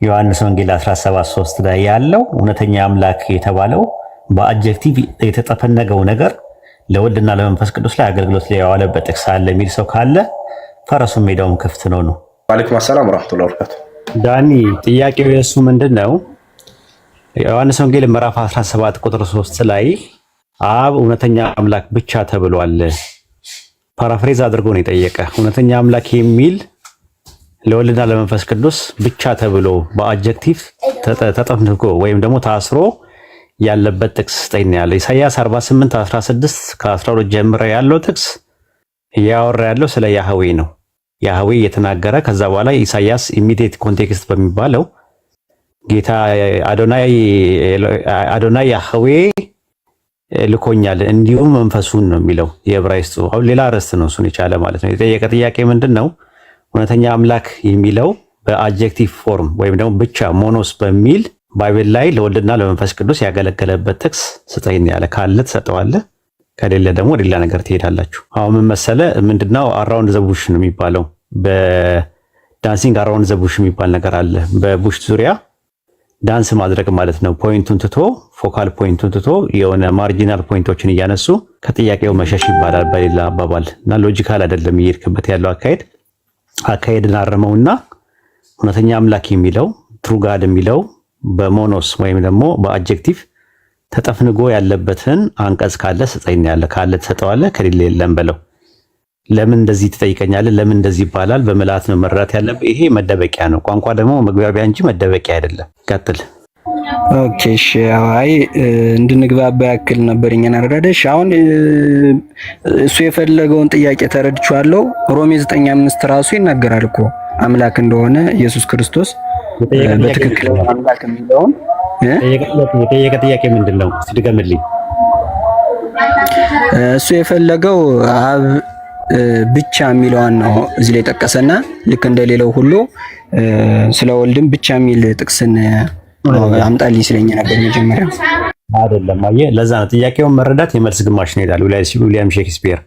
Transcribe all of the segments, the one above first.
ዮሐንስ ወንጌል 17:3 ላይ ያለው እውነተኛ አምላክ የተባለው በአድጀክቲቭ የተጠፈነገው ነገር ለወልድና ለመንፈስ ቅዱስ ላይ አገልግሎት ላይ የዋለበት ጥቅስ አለ የሚል ሰው ካለ ፈረሱም ሜዳውም ክፍት ነው ነው። ወአለይኩም ሰላም ወራህመቱላሂ ወበረካቱ። ዳኒ ጥያቄው የሱ ምንድነው? ዮሐንስ ወንጌል ምዕራፍ 17 ቁጥር 3 ላይ አብ እውነተኛ አምላክ ብቻ ተብሏል። ፓራፍሬዝ አድርጎ ነው የጠየቀ። እውነተኛ አምላክ የሚል ለወልድና ለመንፈስ ቅዱስ ብቻ ተብሎ በአድጀክቲቭ ተጠፍንጎ ወይም ደግሞ ታስሮ ያለበት ጥቅስ ስጠኝ ያለ ኢሳይያስ 48:16 ከ12 ጀምሮ ያለው ጥቅስ እያወራ ያለው ስለ ያህዌ ነው። ያህዌ እየተናገረ ከዛ በኋላ ኢሳይያስ ኢሚዲየት ኮንቴክስት በሚባለው ጌታ አዶናይ ያህዌ ልኮኛል እንዲሁም መንፈሱን ነው የሚለው የዕብራይስጡ። አሁን ሌላ ርዕስ ነው እሱን የቻለ ማለት ነው። የጠየቀ ጥያቄ ምንድነው? እውነተኛ አምላክ የሚለው በአድጀክቲቭ ፎርም ወይም ደግሞ ብቻ ሞኖስ በሚል ባይብል ላይ ለወልድና ለመንፈስ ቅዱስ ያገለገለበት ጥቅስ ስጠኝ ያለ ካለ ትሰጠዋለህ፣ ከሌለ ደግሞ ሌላ ነገር ትሄዳላችሁ። አሁን ምን መሰለ ምንድነው አራውንድ ዘ ቡሽ ነው የሚባለው። በዳንሲንግ አራውንድ ዘ ቡሽ የሚባል ነገር አለ። በቡሽ ዙሪያ ዳንስ ማድረግ ማለት ነው። ፖይንቱን ትቶ ፎካል ፖይንቱን ትቶ የሆነ ማርጂናል ፖይንቶችን እያነሱ ከጥያቄው መሸሽ ይባላል በሌላ አባባል። እና ሎጂካል አይደለም እየሄድክበት ያለው አካሄድን አርመውና እውነተኛ አምላክ የሚለው ትሩ ጋድ የሚለው በሞኖስ ወይም ደግሞ በአድጀክቲቭ ተጠፍንጎ ያለበትን አንቀጽ ካለ ስጠኝ ያለ ካለ ትሰጠዋለህ፣ ከሌለ የለም በለው። ለምን እንደዚህ ትጠይቀኛለህ? ለምን እንደዚህ ይባላል? በመላት ነው መረዳት ያለብህ። ይሄ መደበቂያ ነው። ቋንቋ ደግሞ መግባቢያ እንጂ መደበቂያ አይደለም። ቀጥል። ኦኬ እሺ። አይ እንድንግባባ ያክል ነበር እኛን አረዳደሽ። አሁን እሱ የፈለገውን ጥያቄ ተረድቻለሁ። ሮሜ 9:5 ራሱ ይናገራል እኮ አምላክ እንደሆነ ኢየሱስ ክርስቶስ በትክክል አምላክ የሚለውን የጠየቀ ጥያቄ ምንድን ነው? እስቲ ድገምልኝ። እሱ የፈለገው አብ ብቻ የሚለውን ነው እዚህ ላይ ጠቀሰና ልክ እንደሌለው ሁሉ ስለ ወልድም ብቻ የሚል ጥቅስን አምጣልኝ ስለኛ ነበር መጀመሪያ። አይደለም አየህ፣ ለዛ ነው ጥያቄውን መረዳት የመልስ ግማሽ ነው ይላል ዊሊያም ሼክስፒር።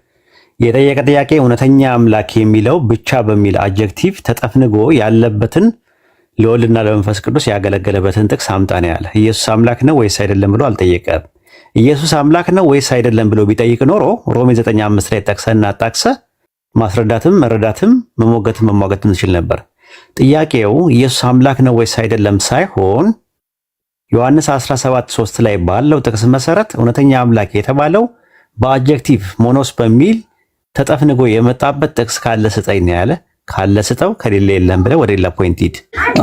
የጠየቀ ጥያቄ እውነተኛ አምላክ የሚለው ብቻ በሚል አድጀክቲቭ ተጠፍንጎ ያለበትን ለወልድና ለመንፈስ ቅዱስ ያገለገለበትን ጥቅስ አምጣ ነው ያለ። ኢየሱስ አምላክ ነው ወይስ አይደለም ብሎ አልጠየቀም። ኢየሱስ አምላክ ነው ወይስ አይደለም ብሎ ቢጠይቅ ኖሮ ሮሜ 9:5 ላይ ጠቅሰና አጣቅሰ ማስረዳትም መረዳትም መሞገትም መሟገትም ትችል ነበር። ጥያቄው ኢየሱስ አምላክ ነው ወይስ አይደለም ሳይሆን ዮሐንስ 17:3 ላይ ባለው ጥቅስ መሰረት እውነተኛ አምላክ የተባለው በአድጀክቲቭ ሞኖስ በሚል ተጠፍንጎ የመጣበት ጥቅስ ካለ ስጠኝ ነው ያለ። ካለ ስጠው፣ ከሌለ የለም ብለህ ወደ ሌላ ፖይንት ሂድ።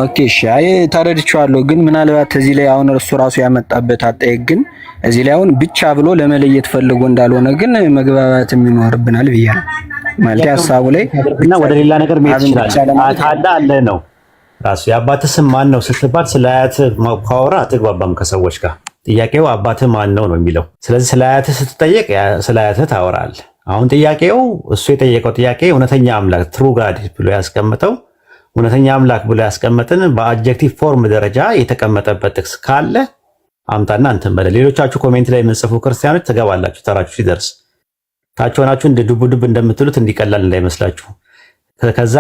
ኦኬ እሺ። አይ ተረድቻለሁ፣ ግን ምናልባት እዚህ ላይ አሁን እሱ ራሱ ያመጣበት አጠያየቅ ግን እዚህ ላይ አሁን ብቻ ብሎ ለመለየት ፈልጎ እንዳልሆነ ግን መግባባት የሚኖርብናል ብያለሁ። ማለት ሐሳቡ ላይ እና ወደ ሌላ ነገር መሄድ ይችላል። ካለ አለ ነው ራሱ። የአባትህ ስም ማን ነው ስትባል ስለ አያትህ ማውራ አትግባባም ከሰዎች ጋር። ጥያቄው አባትህ ማን ነው ነው የሚለው። ስለዚህ ስለ አያትህ ስትጠየቅ ስለ አያትህ ታወራለህ። አሁን ጥያቄው እሱ የጠየቀው ጥያቄ እውነተኛ አምላክ ትሩ ጋድ ብሎ ያስቀምጠው እውነተኛ አምላክ ብሎ ያስቀመጥን በአድጀክቲቭ ፎርም ደረጃ የተቀመጠበት ጥቅስ ካለ አምጣና እንትን በለ። ሌሎቻችሁ ኮሜንት ላይ የምንጽፉ ክርስቲያኖች ትገባላችሁ፣ ተራችሁ ሲደርስ ታች ሆናችሁ እንደ ዱብ እንደምትሉት እንዲቀላል እንዳይመስላችሁ። ከዛ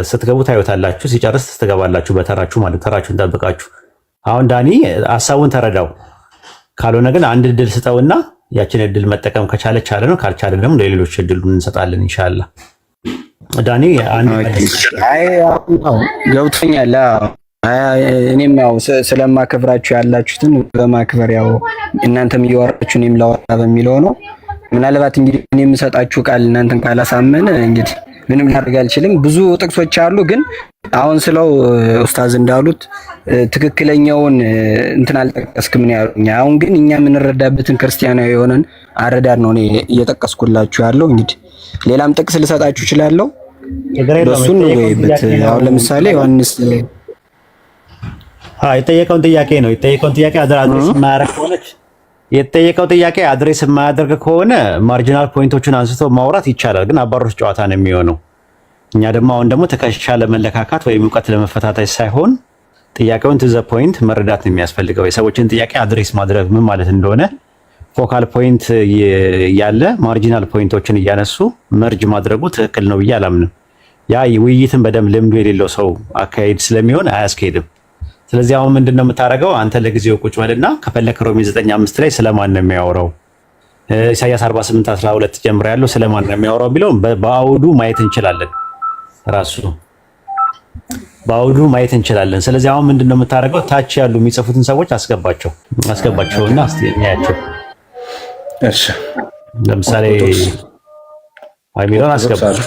ስትገቡ ታዩታላችሁ፣ ሲጨርስ ትገባላችሁ በተራችሁ ማለት ተራችሁን ጠብቃችሁ። አሁን ዳኒ ሐሳቡን ተረዳው። ካልሆነ ግን አንድ እድል ስጠውና ያችን እድል መጠቀም ከቻለ ቻለ ነው፣ ካልቻለ ደግሞ ለሌሎች እድሉን እንሰጣለን ኢንሻአላህ። ዳኒ ገብቶኛል። እኔም ያው ስለማከብራችሁ ያላችሁትን በማክበር ያው እናንተም እያወራችሁ እኔም ላወራ በሚለው ነው። ምናልባት እንግዲህ እኔ የምሰጣችሁ ቃል እናንተን ካላሳመነ እንግዲህ ምንም ላደርግ አልችልም። ብዙ ጥቅሶች አሉ፣ ግን አሁን ስለው ኡስታዝ እንዳሉት ትክክለኛውን እንትን አልጠቀስክም ነው ያሉኝ። አሁን ግን እኛ የምንረዳበትን ክርስቲያናዊ የሆነን አረዳድ ነው እኔ እየጠቀስኩላችሁ ያለው። እንግዲህ ሌላም ጥቅስ ልሰጣችሁ እችላለሁ፣ እሱን ነው ወይበት። አሁን ለምሳሌ ዮሐንስ የጠየቀውን ጥያቄ አድሬስ የማያደርግ ከሆነች የተጠየቀው ጥያቄ አድሬስ የማያደርግ ከሆነ ማርጂናል ፖይንቶችን አንስቶ ማውራት ይቻላል፣ ግን አባሮች ጨዋታ ነው የሚሆነው። እኛ ደግሞ አሁን ደግሞ ትከሻ ለመለካካት ወይም እውቀት ለመፈታተሽ ሳይሆን ጥያቄውን ቱ ዘ ፖይንት መረዳት ነው የሚያስፈልገው። የሰዎችን ጥያቄ አድሬስ ማድረግ ምን ማለት እንደሆነ ፎካል ፖይንት ያለ ማርጂናል ፖይንቶችን እያነሱ መርጅ ማድረጉ ትክክል ነው ብዬ አላምንም። ያ ውይይትን በደንብ ልምዱ የሌለው ሰው አካሄድ ስለሚሆን አያስኬድም። ስለዚህ አሁን ምንድነው የምታደርገው አንተ ለጊዜው ቁጭ በልና ከፈለክ ሮሜ 9:5 ላይ ስለማን ነው የሚያወራው ኢሳይያስ 48:12 ጀምሮ ያለው ስለማን ነው የሚያወራው ቢለው በአውዱ ማየት እንችላለን። ራሱ በአውዱ ማየት እንችላለን። ስለዚህ አሁን ምንድነው የምታደርገው ታች ያሉ የሚጽፉትን ሰዎች አስገባቸውና እስቲ እናያቸው። እሺ ለምሳሌ አይሚራን አስገባቸው።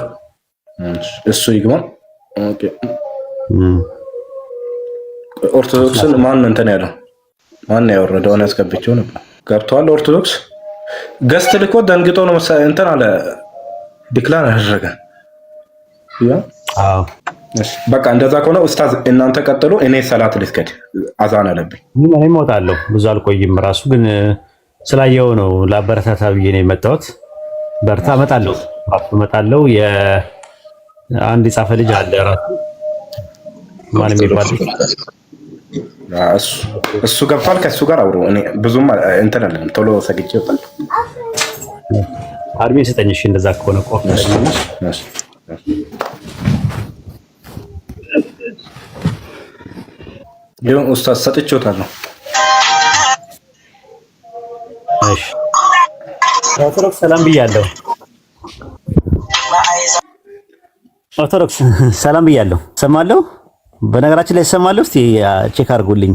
እሱ ይግባ። ኦኬ ኦርቶዶክስን ማን እንትን ያለው ማን ያወረደው ነው? ያስገብቸው ነበር ገብቷል። ኦርቶዶክስ ገስት ልኮ ደንግጦ ነው መሰለኝ እንትን አለ ዲክላር አደረገ። አዎ እሺ በቃ እንደዛ ከሆነ ኡስታዝ እናንተ ቀጥሉ። እኔ ሰላት ልስገድ አዛን አለብኝ። እኔም እወጣለሁ ብዙ አልቆይም። ራሱ ግን ስላየው ነው ለአበረታታ ብዬ ነው የመጣሁት። በርታ እመጣለሁ። የአንድ የጻፈ ልጅ አለ ራሱ ማን የሚባል እሱ ገብቷል። ከእሱ ጋር አውሩ። እኔ ብዙም እንትን አለን ቶሎ ሰግጬ ይወጣል። አድሜ ስጠኝ። እሺ እንደዛ ከሆነ ቆፍ ሊሆን ኡስታዝ ሰጥቼዎታለሁ። እሺ ኦርቶዶክስ ሰላም ብያለሁ። ኦርቶዶክስ ሰላም ብያለሁ። ሰማለሁ። በነገራችን ላይ ሰማለሁ። እስቲ ቼክ አድርጉልኝ።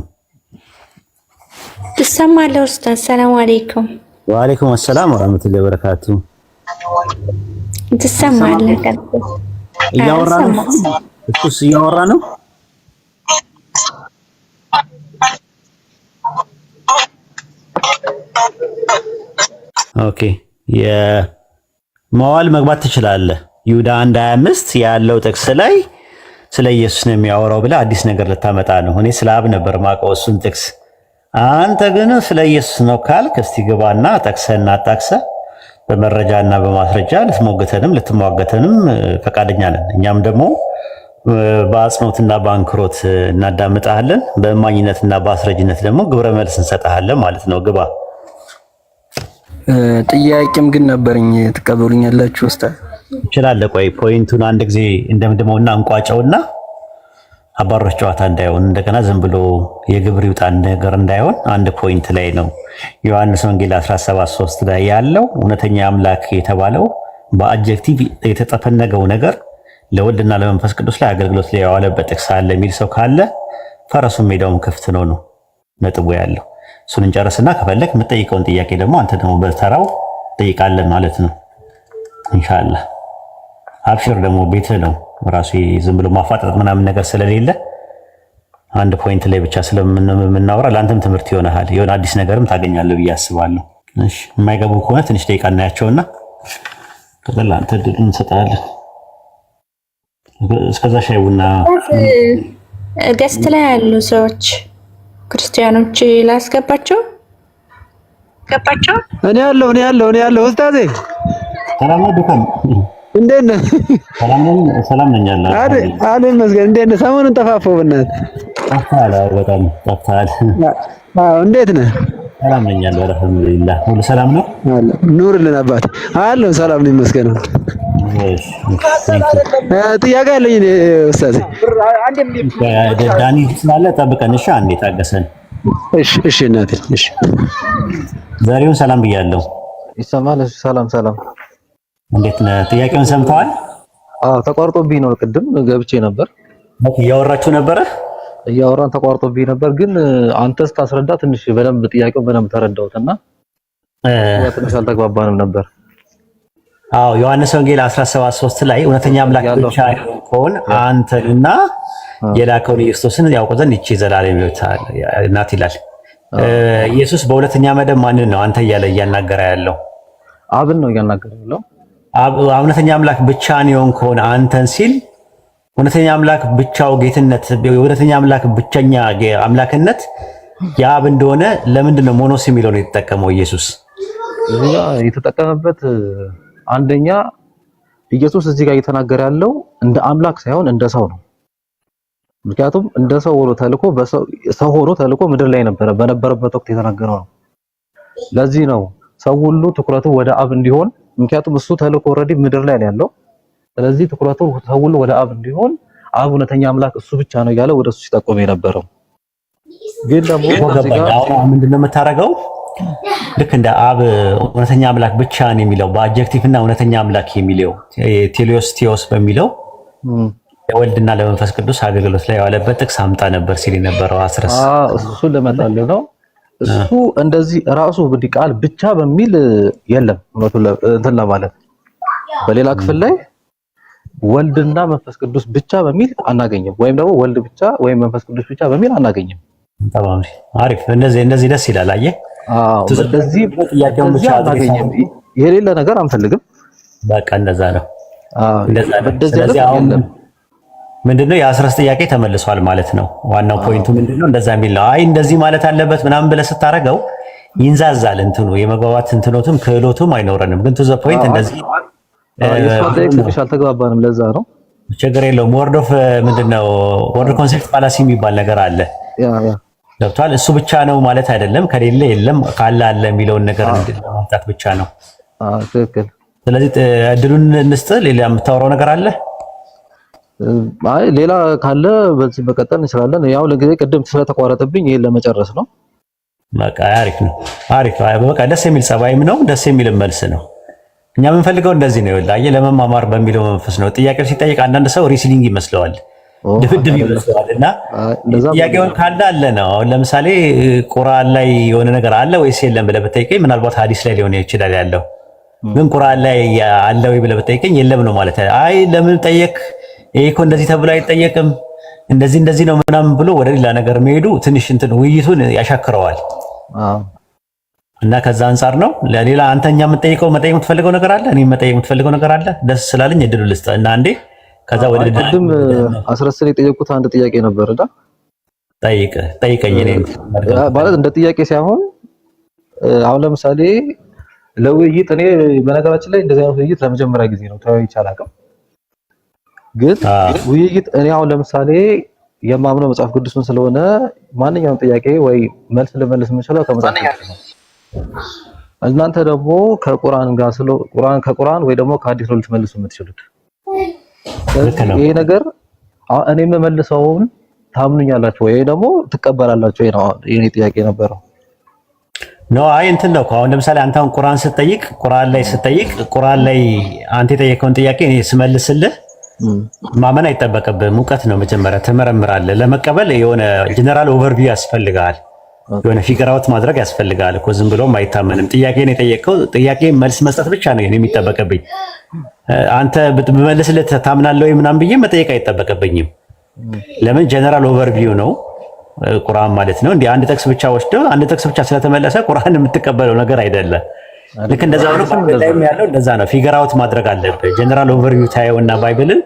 ትሰማለህ ኡስታዝ? ሰላም አለይኩም። ወአለይኩም ሰላም ወራህመቱላሂ ወበረካቱ። ትሰማለህ? እያወራ ነው። እሱስ እያወራ ነው። ኦኬ የመዋዕል መግባት ትችላለህ። ይሁዳ 1:25 ያለው ጥቅስ ላይ ስለ ኢየሱስ ነው የሚያወራው ብለህ አዲስ ነገር ልታመጣ ነው። እኔ ስለ አብ ነበር ማውቀው እሱን ጥቅስ። አንተ ግን ስለ ኢየሱስ ነው ካልክ እስቲ ግባና ጠቅሰህና አጣቅሰህ በመረጃና በማስረጃ ልትሞግተንም ልትሟገተንም ፈቃደኛ ነን። እኛም ደግሞ በአጽንኦትና በአንክሮት እናዳምጣለን። በእማኝነትና በአስረጅነት ደግሞ ግብረ መልስ እንሰጣለን ማለት ነው። ግባ። ጥያቄም ግን ነበረኝ። ትቀበሉኛላችሁ? ኡስታዝ ይችላል። ቆይ ፖይንቱን አንድ ጊዜ እንደምድመውና እንቋጨውና አባሮች ጨዋታ እንዳይሆን እንደገና ዝም ብሎ የግብር ይውጣ ነገር እንዳይሆን አንድ ፖይንት ላይ ነው። ዮሐንስ ወንጌል 17:3 ላይ ያለው እውነተኛ አምላክ የተባለው በአድጀክቲቭ የተጠፈነገው ነገር ለወልድና ለመንፈስ ቅዱስ ላይ አገልግሎት ላይ ያዋለበት ጥቅስ አለ የሚል ሰው ካለ ፈረሱም ሜዳውም ክፍት ነው ነጥቡ ያለው። እሱን እንጨርስና ከፈለክ የምትጠይቀውን ጥያቄ ደግሞ አንተ ደግሞ በተራው ጠይቃለን ማለት ነው ኢንሻአላህ። አብሽር ደግሞ ቤትህ ነው ራሱ ዝም ብሎ ማፋጠጥ ምናምን ነገር ስለሌለ አንድ ፖይንት ላይ ብቻ ስለምናወራ ለአንተም ትምህርት ይሆናል። የሆነ አዲስ ነገርም ታገኛለህ ብዬ አስባለሁ። እሺ የማይገቡ ከሆነ ትንሽ ደቂቃ እናያቸውና ከዛ አንተ ድል እንሰጣለን። እስከዛ ሻይ ቡና ገስት ላይ ያሉ ሰዎች ክርስቲያኖች ላስገባቸው እኔ ያለው ኡስታዜ ሰላም ነው። ዱካን እንዴት ነህ? ሰላም ነኝ አለ መስገን እንዴት ነህ? ሰሞኑን ጠፋፋው በእናትህ በጣም ጠፍተሃል። እንዴት ነህ? ሰላም ነኝ አልሐምዱሊላህ። ሁሉ ሰላም ነው? ኑርልን አባቴ አለው። ሰላም ነኝ መስገን። ጥያቄ አለኝ ኡስታዜ። ዳኒ ስላለ ጠብቀን። እሺ አንዴ ታገሰን። እሺ እናቴ። እሺ ዛሬውን ሰላም ብያለሁ። ይሰማል? ሰላም። እንዴት ነህ? ጥያቄውን ሰምተዋል? አዎ ተቋርጦብኝ ነው። ቅድም ገብቼ ነበር። እያወራችሁ ነበረ? እያወራን ተቋርጦብኝ ነበር። ግን አንተ ስታስረዳ ትንሽ በደንብ ጥያቄውን በደንብ ተረዳሁትና ትንሽ አልተግባባንም ነበር። አዎ ዮሐንስ ወንጌል 17:3 ላይ እውነተኛ አምላክ ብቻ ከሆነ አንተንና የላከውን ኢየሱስን ያውቁ ዘንድ ይህች ዘላለም ሕይወት ናት ይላል። ኢየሱስ በሁለተኛ መደብ ማንን ነው አንተ እያለ እያናገረ ያለው? አብን ነው እያናገረ ያለው። እውነተኛ አምላክ ብቻን የሆን ከሆነ አንተን ሲል እውነተኛ አምላክ ብቻው ጌትነት፣ እውነተኛ አምላክ ብቸኛ አምላክነት የአብ እንደሆነ ለምንድን ነው ሞኖስ የሚለውን የተጠቀመው ኢየሱስ? እዚህ ጋር የተጠቀመበት አንደኛ ኢየሱስ እዚህ ጋር እየተናገረ ያለው እንደ አምላክ ሳይሆን እንደ ሰው ነው። ምክንያቱም እንደ ሰው ሆኖ ተልኮ ሰው ሆኖ ተልኮ ምድር ላይ በነበረበት ወቅት የተናገረው ነው። ለዚህ ነው ሰው ሁሉ ትኩረቱ ወደ አብ እንዲሆን፣ ምክንያቱም እሱ ተልኮ ኦልሬዲ ምድር ላይ ነው ያለው። ስለዚህ ትኩረቱ ሰው ሁሉ ወደ አብ እንዲሆን አብ እውነተኛ አምላክ እሱ ብቻ ነው እያለ ወደ እሱ ሲጠቆም የነበረው። ግን ደግሞ እዚህ ጋር አሁን ምንድነው የምታደርገው? ልክ እንደ አብ እውነተኛ አምላክ ብቻ ነው የሚለው በአጀክቲቭ እና እውነተኛ አምላክ የሚለው ቴሊዮስ ቴዎስ በሚለው ለወልድና ለመንፈስ ቅዱስ አገልግሎት ላይ ያዋለበት ጥቅስ አምጣ ነበር ሲል የነበረው አስረስ። እሱን ለመጣልህ ነው። እሱ እንደዚህ ራሱ እንግዲህ ቃል ብቻ በሚል የለም እንትን ለማለት በሌላ ክፍል ላይ ወልድና መንፈስ ቅዱስ ብቻ በሚል አናገኝም፣ ወይም ደግሞ ወልድ ብቻ ወይም መንፈስ ቅዱስ ብቻ በሚል አናገኝም። ተማም አሪፍ። እንደዚህ ደስ ይላል። አየህ እንደዚህ ጥያቄውን ብቻ አናገኝም። የሌለ ነገር አንፈልግም። በቃ እንደዛ ነው። ስለዚህ አሁን ምንድነው የአስረስ ጥያቄ ተመልሷል ማለት ነው። ዋናው ፖይንቱ ምንድነው እንደዛ የሚል ነው። አይ እንደዚህ ማለት አለበት ምናምን ብለህ ስታረገው ይንዛዛል እንትኑ የመግባባት እንትኖቱም ክህሎቱም አይኖረንም። ግን ቱ ዘ ፖይንት እንደዚህ አልተግባባንም። ለዛ ነው ችግር የለውም። ወርድ ኦፍ ምንድነው ወርድ ኮንሴፕት ፋላሲ የሚባል ነገር አለ። ገብቷል። እሱ ብቻ ነው ማለት አይደለም። ከሌለ የለም ካለ አለ የሚለውን ነገር ማምጣት ብቻ ነው። ትክክል። ስለዚህ እድሉን እንስጥ። ሌላ የምታወራው ነገር አለ? አይ ሌላ ካለ በዚህ መቀጠል እንችላለን። ያው ለጊዜ ቅድም ስለተቋረጠብኝ ይሄን ለመጨረስ ነው። በቃ አሪፍ ነው። አሪፍ በቃ ደስ የሚል ጸባይም ነው፣ ደስ የሚል መልስ ነው። እኛ የምንፈልገው እንደዚህ ነው። ይኸውልህ ለመማማር በሚለው መንፈስ ነው። ጥያቄው ሲጠይቅ አንዳንድ ሰው ሪስሊንግ ይመስለዋል፣ ድብድብ ይመስለዋል። እና ጥያቄውን ካለ አለ ነው። አሁን ለምሳሌ ቁርአን ላይ የሆነ ነገር አለ ወይስ የለም ብለህ ብትጠይቀኝ ምናልባት ሐዲስ ላይ ሊሆን ይችላል ያለው። ግን ቁርአን ላይ አለ ወይ ብለህ ብትጠይቀኝ የለም ነው ማለት። አይ ለምን ጠየቅ? ይሄ እኮ እንደዚህ ተብሎ አይጠየቅም፣ እንደዚህ ነው ምናምን ብሎ ወደ ሌላ ነገር መሄዱ ትንሽ እንትን ውይይቱን ያሻክረዋል። እና ከዛ አንፃር ነው ለሌላ አንተኛ መጠየቅ የምትፈልገው ነገር አለ፣ እኔ መጠየቅ የምትፈልገው ነገር አለ። ደስ ስላለኝ እድሉ ልስጥ እና አንዴ ከዛ ወደ ቅድም አስረስን የጠየቁት አንድ ጥያቄ ነበር እና ጠይቀኝ። እኔ ማለት እንደ ጥያቄ ሳይሆን አሁን ለምሳሌ ለውይይት እኔ በነገራችን ላይ እንደዚህ አይነት ውይይት ለመጀመሪያ ጊዜ ነው ተወያይቼ አላውቅም። ግን ውይይት እኔ አሁን ለምሳሌ የማምነው መጽሐፍ ቅዱስን ስለሆነ ማንኛውም ጥያቄ ወይ መልስ ልመልስ የምችለው ከመጽሐፍ ቅዱስ ነው። እናንተ ደግሞ ከቁርአን ጋር ከቁርአን ወይ ደግሞ ከሐዲስ ነው ልትመልሱ የምትችሉት። ይሄ ነገር እኔ የምመልሰውን ታምኑኛላችሁ ወይ ደግሞ ትቀበላላችሁ ወይ ነው የኔ ጥያቄ ነበረው። አይ እንትን ነው። አሁን ለምሳሌ አንተ አሁን ቁርአን ስትጠይቅ ቁርአን ላይ አንተ የጠየቀውን ጥያቄ እኔ ስመልስልህ ማመን አይጠበቅብህም። እውቀት ነው መጀመሪያ ትመረምራለህ። ለመቀበል የሆነ ጀነራል ኦቨርቪው ያስፈልጋል። የሆነ ፊገር አውት ማድረግ ያስፈልጋል እኮ ዝም ብሎም አይታመንም። ጥያቄን የጠየቀው ጥያቄ መልስ መስጠት ብቻ ነው የሚጠበቅብኝ። አንተ ብመልስልህ ታምናለህ ወይ ምናምን ብዬ መጠየቅ አይጠበቅብኝም። ለምን ጀነራል ኦቨርቪው ነው ቁርአን ማለት ነው። እንዴ አንድ ጥቅስ ብቻ ወስደው አንድ ጥቅስ ብቻ ስለተመለሰ ቁርአን የምትቀበለው ነገር አይደለም። ልክ እንደዛ ነው ባይብልም ያለው እንደዛ ነው። ፊገር አውት ማድረግ አለብህ። ጀነራል ኦቨርቪው ታየውና ባይብልን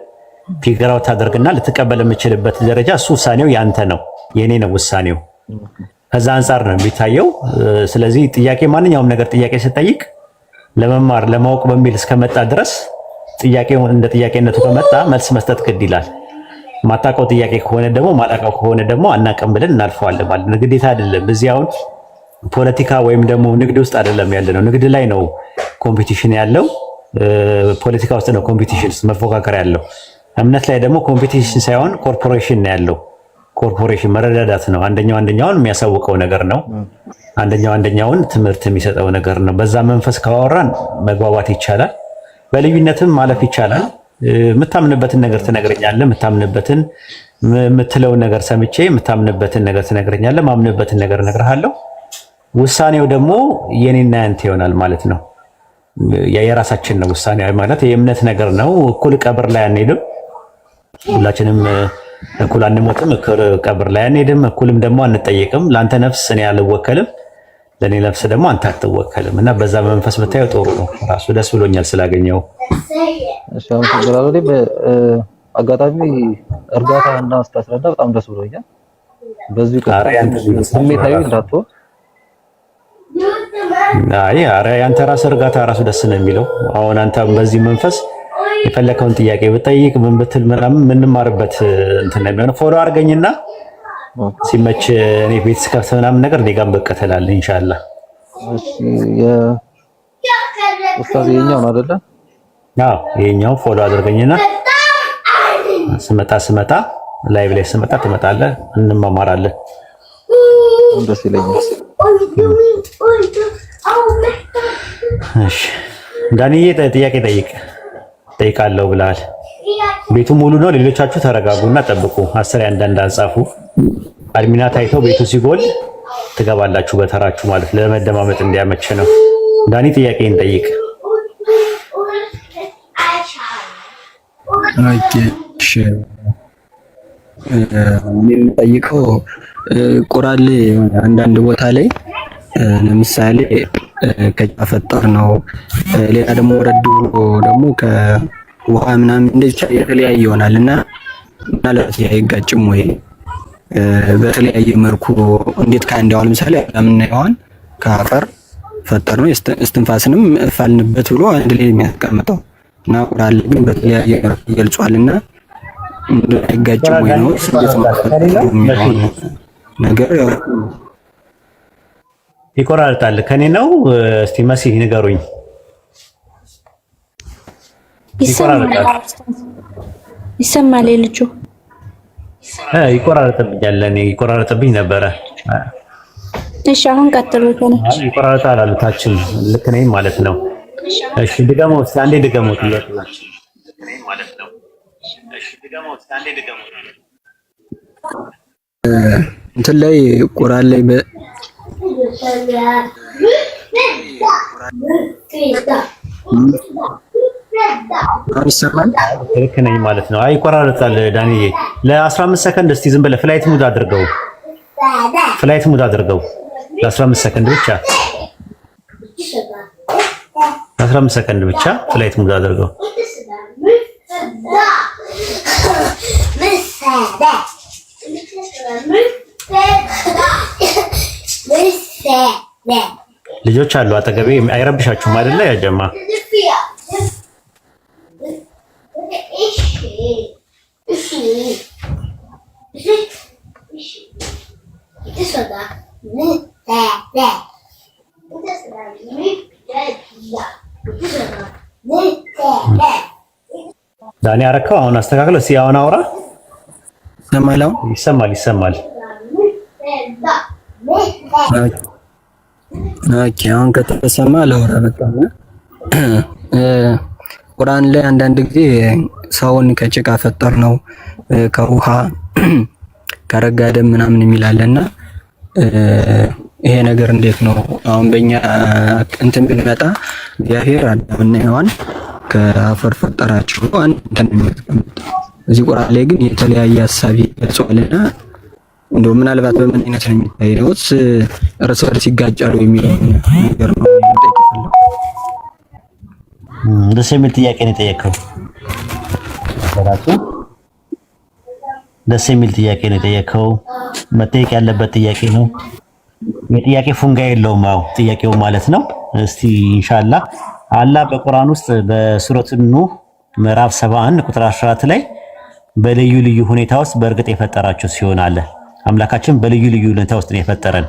ፊገር አውት ታደርግና ልትቀበል የምችልበት ደረጃ እሱ ውሳኔው ያንተ ነው፣ የኔ ነው ውሳኔው። ከዛ አንፃር ነው የሚታየው። ስለዚህ ጥያቄ ማንኛውም ነገር ጥያቄ ስትጠይቅ ለመማር ለማወቅ በሚል እስከመጣ ድረስ ጥያቄው እንደ ጥያቄነቱ ከመጣ መልስ መስጠት ግድ ይላል። ማታውቀው ጥያቄ ከሆነ ደግሞ ማላውቀው ከሆነ ደግሞ አናውቅም ብለን እናልፈዋለን ማለት ነው። ግዴታ አይደለም። እዚህ አሁን ፖለቲካ ወይም ደግሞ ንግድ ውስጥ አይደለም ያለ ነው። ንግድ ላይ ነው ኮምፒቲሽን ያለው፣ ፖለቲካ ውስጥ ነው ኮምፒቲሽን መፎካከር ያለው። እምነት ላይ ደግሞ ኮምፒቲሽን ሳይሆን ኮርፖሬሽን ነው ያለው። ኮርፖሬሽን መረዳዳት ነው። አንደኛው አንደኛውን የሚያሳውቀው ነገር ነው። አንደኛውን ትምህርት የሚሰጠው ነገር ነው። በዛ መንፈስ ካወራን መግባባት ይቻላል። በልዩነትም ማለፍ ይቻላል። የምታምንበትን ነገር ትነግረኛለህ። የምትለውን ነገር ሰምቼ የምታምንበትን ነገር ትነግረኛለህ። ማምንበትን ነገር እነግርሃለሁ። ውሳኔው ደግሞ የኔና ያንተ ይሆናል ማለት ነው። የራሳችን ነው ውሳኔ ማለት የእምነት ነገር ነው። እኩል ቀብር ላይ አንሄድም። ሁላችንም እኩል አንሞትም። ቀብር ላይ አንሄድም። እኩልም ደግሞ አንጠየቅም። ለአንተ ነፍስ እኔ አልወከልም፣ ለእኔ ነፍስ ደግሞ አንተ አትወከልም። እና በዛ መንፈስ ብታየው ጥሩ ነው። ራሱ ደስ ብሎኛል ስላገኘው። አጋጣሚ እርጋታ እና ስታስረዳ በጣም ደስ ብሎኛል። በዚህ ስሜታዊ እንዳትሆን። ኧረ ያንተ ራስ እርጋታ ራሱ ደስ ነው የሚለው። አሁን አንተ በዚህ መንፈስ የፈለከውን ጥያቄ ብጠይቅ ምን ብትል ምናምን የምንማርበት እንትን ነው የሚሆነው። ፎሎ አድርገኝና ሲመች እኔ ቤት ስከፍት ምናምን ነገር እኔ ጋር ብቅ ትላለህ ኢንሻአላህ። እሺ ኡስታዝ የኛው አይደለ? አዎ የኛው ፎሎ አድርገኝና ስመጣ ላይቭ ላይ ስመጣ ትመጣለህ፣ እንማማራለን። ደስ ይለኛል። እሺ ዳንዬ ጥያቄ ጠይቃለሁ ብለሃል። ቤቱ ሙሉ ነው። ሌሎቻችሁ ተረጋጉና ጠብቁ። 10 አንዳንድ አንጻፉ። አድሚና ታይተው ቤቱ ሲጎል ትገባላችሁ በተራችሁ ማለት ለመደማመጥ እንዲያመች ነው። ዳኒ ጥያቄን ጠይቅ። እሺ የምጠይቀው ቁርአን ላይ አንዳንድ ቦታ ላይ ለምሳሌ ከጫ ፈጠር ነው፣ ሌላ ደግሞ ወረድ ብሎ ደግሞ ከውሃ ምናምን እንደዚህ የተለያየ ይሆናል እና ምናልባት አይጋጭም ወይ? በተለያየ መልኩ እንዴት ከአንድ ያው ለምሳሌ አዳምና ሔዋን ከአፈር ፈጠር ነው እስትንፋስንም ፋልንበት ብሎ አንድ ላይ የሚያስቀምጠው እና ቁርአን ላይ ግን በተለያየ መልኩ ይገልጿልና አይጋጭም ወይ ነው? ነገር ይቆራርጣል። ከኔ ነው። እስቲ መሲህ ንገሩኝ። ይሰማል ልጁ ይቆራርጥብኛል። እኔ ይቆራርጥብኝ ነበረ። እሺ አሁን ቀጥሉ። ይቆራርጣል አሉታችን። ልክ ነኝ ማለት ነው። እሺ ድገመው እስቲ አንዴ ድገመው። ጥያቄ ማለት ነው። እሺ ድገመው እስቲ አንዴ ድገመው። እንትን ላይ ቁርአን ላይ ይሰማል። ልክ ነኝ ማለት ነው። አይ ይቆራርጣል። ዳንዬ ለ15 ሰከንድ እስቲ ዝም ብለህ ፍላይት ሙድ አድርገው። ፍላይት ሙድ አድርገው ለ15 ሰከንድ ብቻ። 15 ሰከንድ ብቻ ፍላይት ሙድ አድርገው። ልጆች አሉ አጠገቤ፣ አይረብሻችሁም አይደለ? ያጀማ ዳኒ አረከው። አሁን አስተካክለው እስኪ አሁን አውራ። ይሰማል። ኦኬ አሁን ከተሰማ ለወራ በቃ ቁርአን ላይ አንዳንድ ጊዜ ሰውን ከጭቃ ፈጠር ነው ከውሃ ከረጋ ደም ምናምን የሚላለና ይሄ ነገር እንዴት ነው? አሁን በእኛ እንትን ብንመጣ እግዚአብሔር አዳምና ሔዋን ከአፈር ፈጠራቸው አንድ እንትን የሚያስቀምጥ እዚህ ቁርአን ላይ ግን የተለያየ ሐሳብ ይገልጸዋልና እንደው ምናልባት በምን አይነት ነው የሚታየው? እርስ በርስ ይጋጫሉ የሚለው ነገር ነው የሚጠይቀው። ደስ የሚል ጥያቄ ነው የጠየቀው። ደስ የሚል ጥያቄ ነው የጠየቀው። መጠየቅ ያለበት ጥያቄ ነው። የጥያቄ ፉንጋ የለውም። አዎ ጥያቄው ማለት ነው። እስቲ ኢንሻአላህ አላህ በቁርአን ውስጥ በሱረቱ ኑህ ምዕራፍ 71 ቁጥር 14 ላይ በልዩ ልዩ ሁኔታ ውስጥ በእርግጥ የፈጠራቸው ሲሆን አለ። አምላካችን በልዩ ልዩ ሁኔታ ውስጥ ነው የፈጠረን።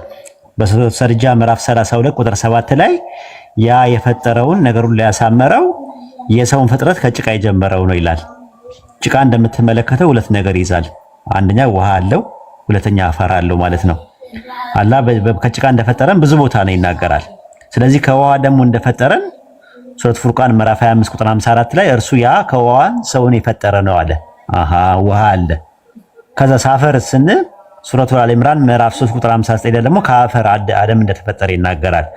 በሱረቱ ሰርጃ ምዕራፍ 32 ቁጥር 7 ላይ ያ የፈጠረውን ነገሩን ሊያሳመረው የሰውን ፍጥረት ከጭቃ የጀመረው ነው ይላል። ጭቃ እንደምትመለከተው ሁለት ነገር ይዛል። አንደኛ ውሃ አለው፣ ሁለተኛ አፈር አለው ማለት ነው። አላህ ከጭቃ እንደፈጠረን ብዙ ቦታ ነው ይናገራል። ስለዚህ ከውሃ ደግሞ እንደፈጠረን ሱረቱ ፉርቃን ምዕራፍ 25 ቁጥር 54 ላይ እርሱ ያ ከውሃ ሰውን የፈጠረ ነው አለ። ውሃ አለ። ከዛ ሳፈር ስንል ሱረቱ አሊ ኢምራን ምዕራፍ 3 ቁጥር 59 ላይ ደግሞ ከአፈር አደም እንደተፈጠረ ይናገራል።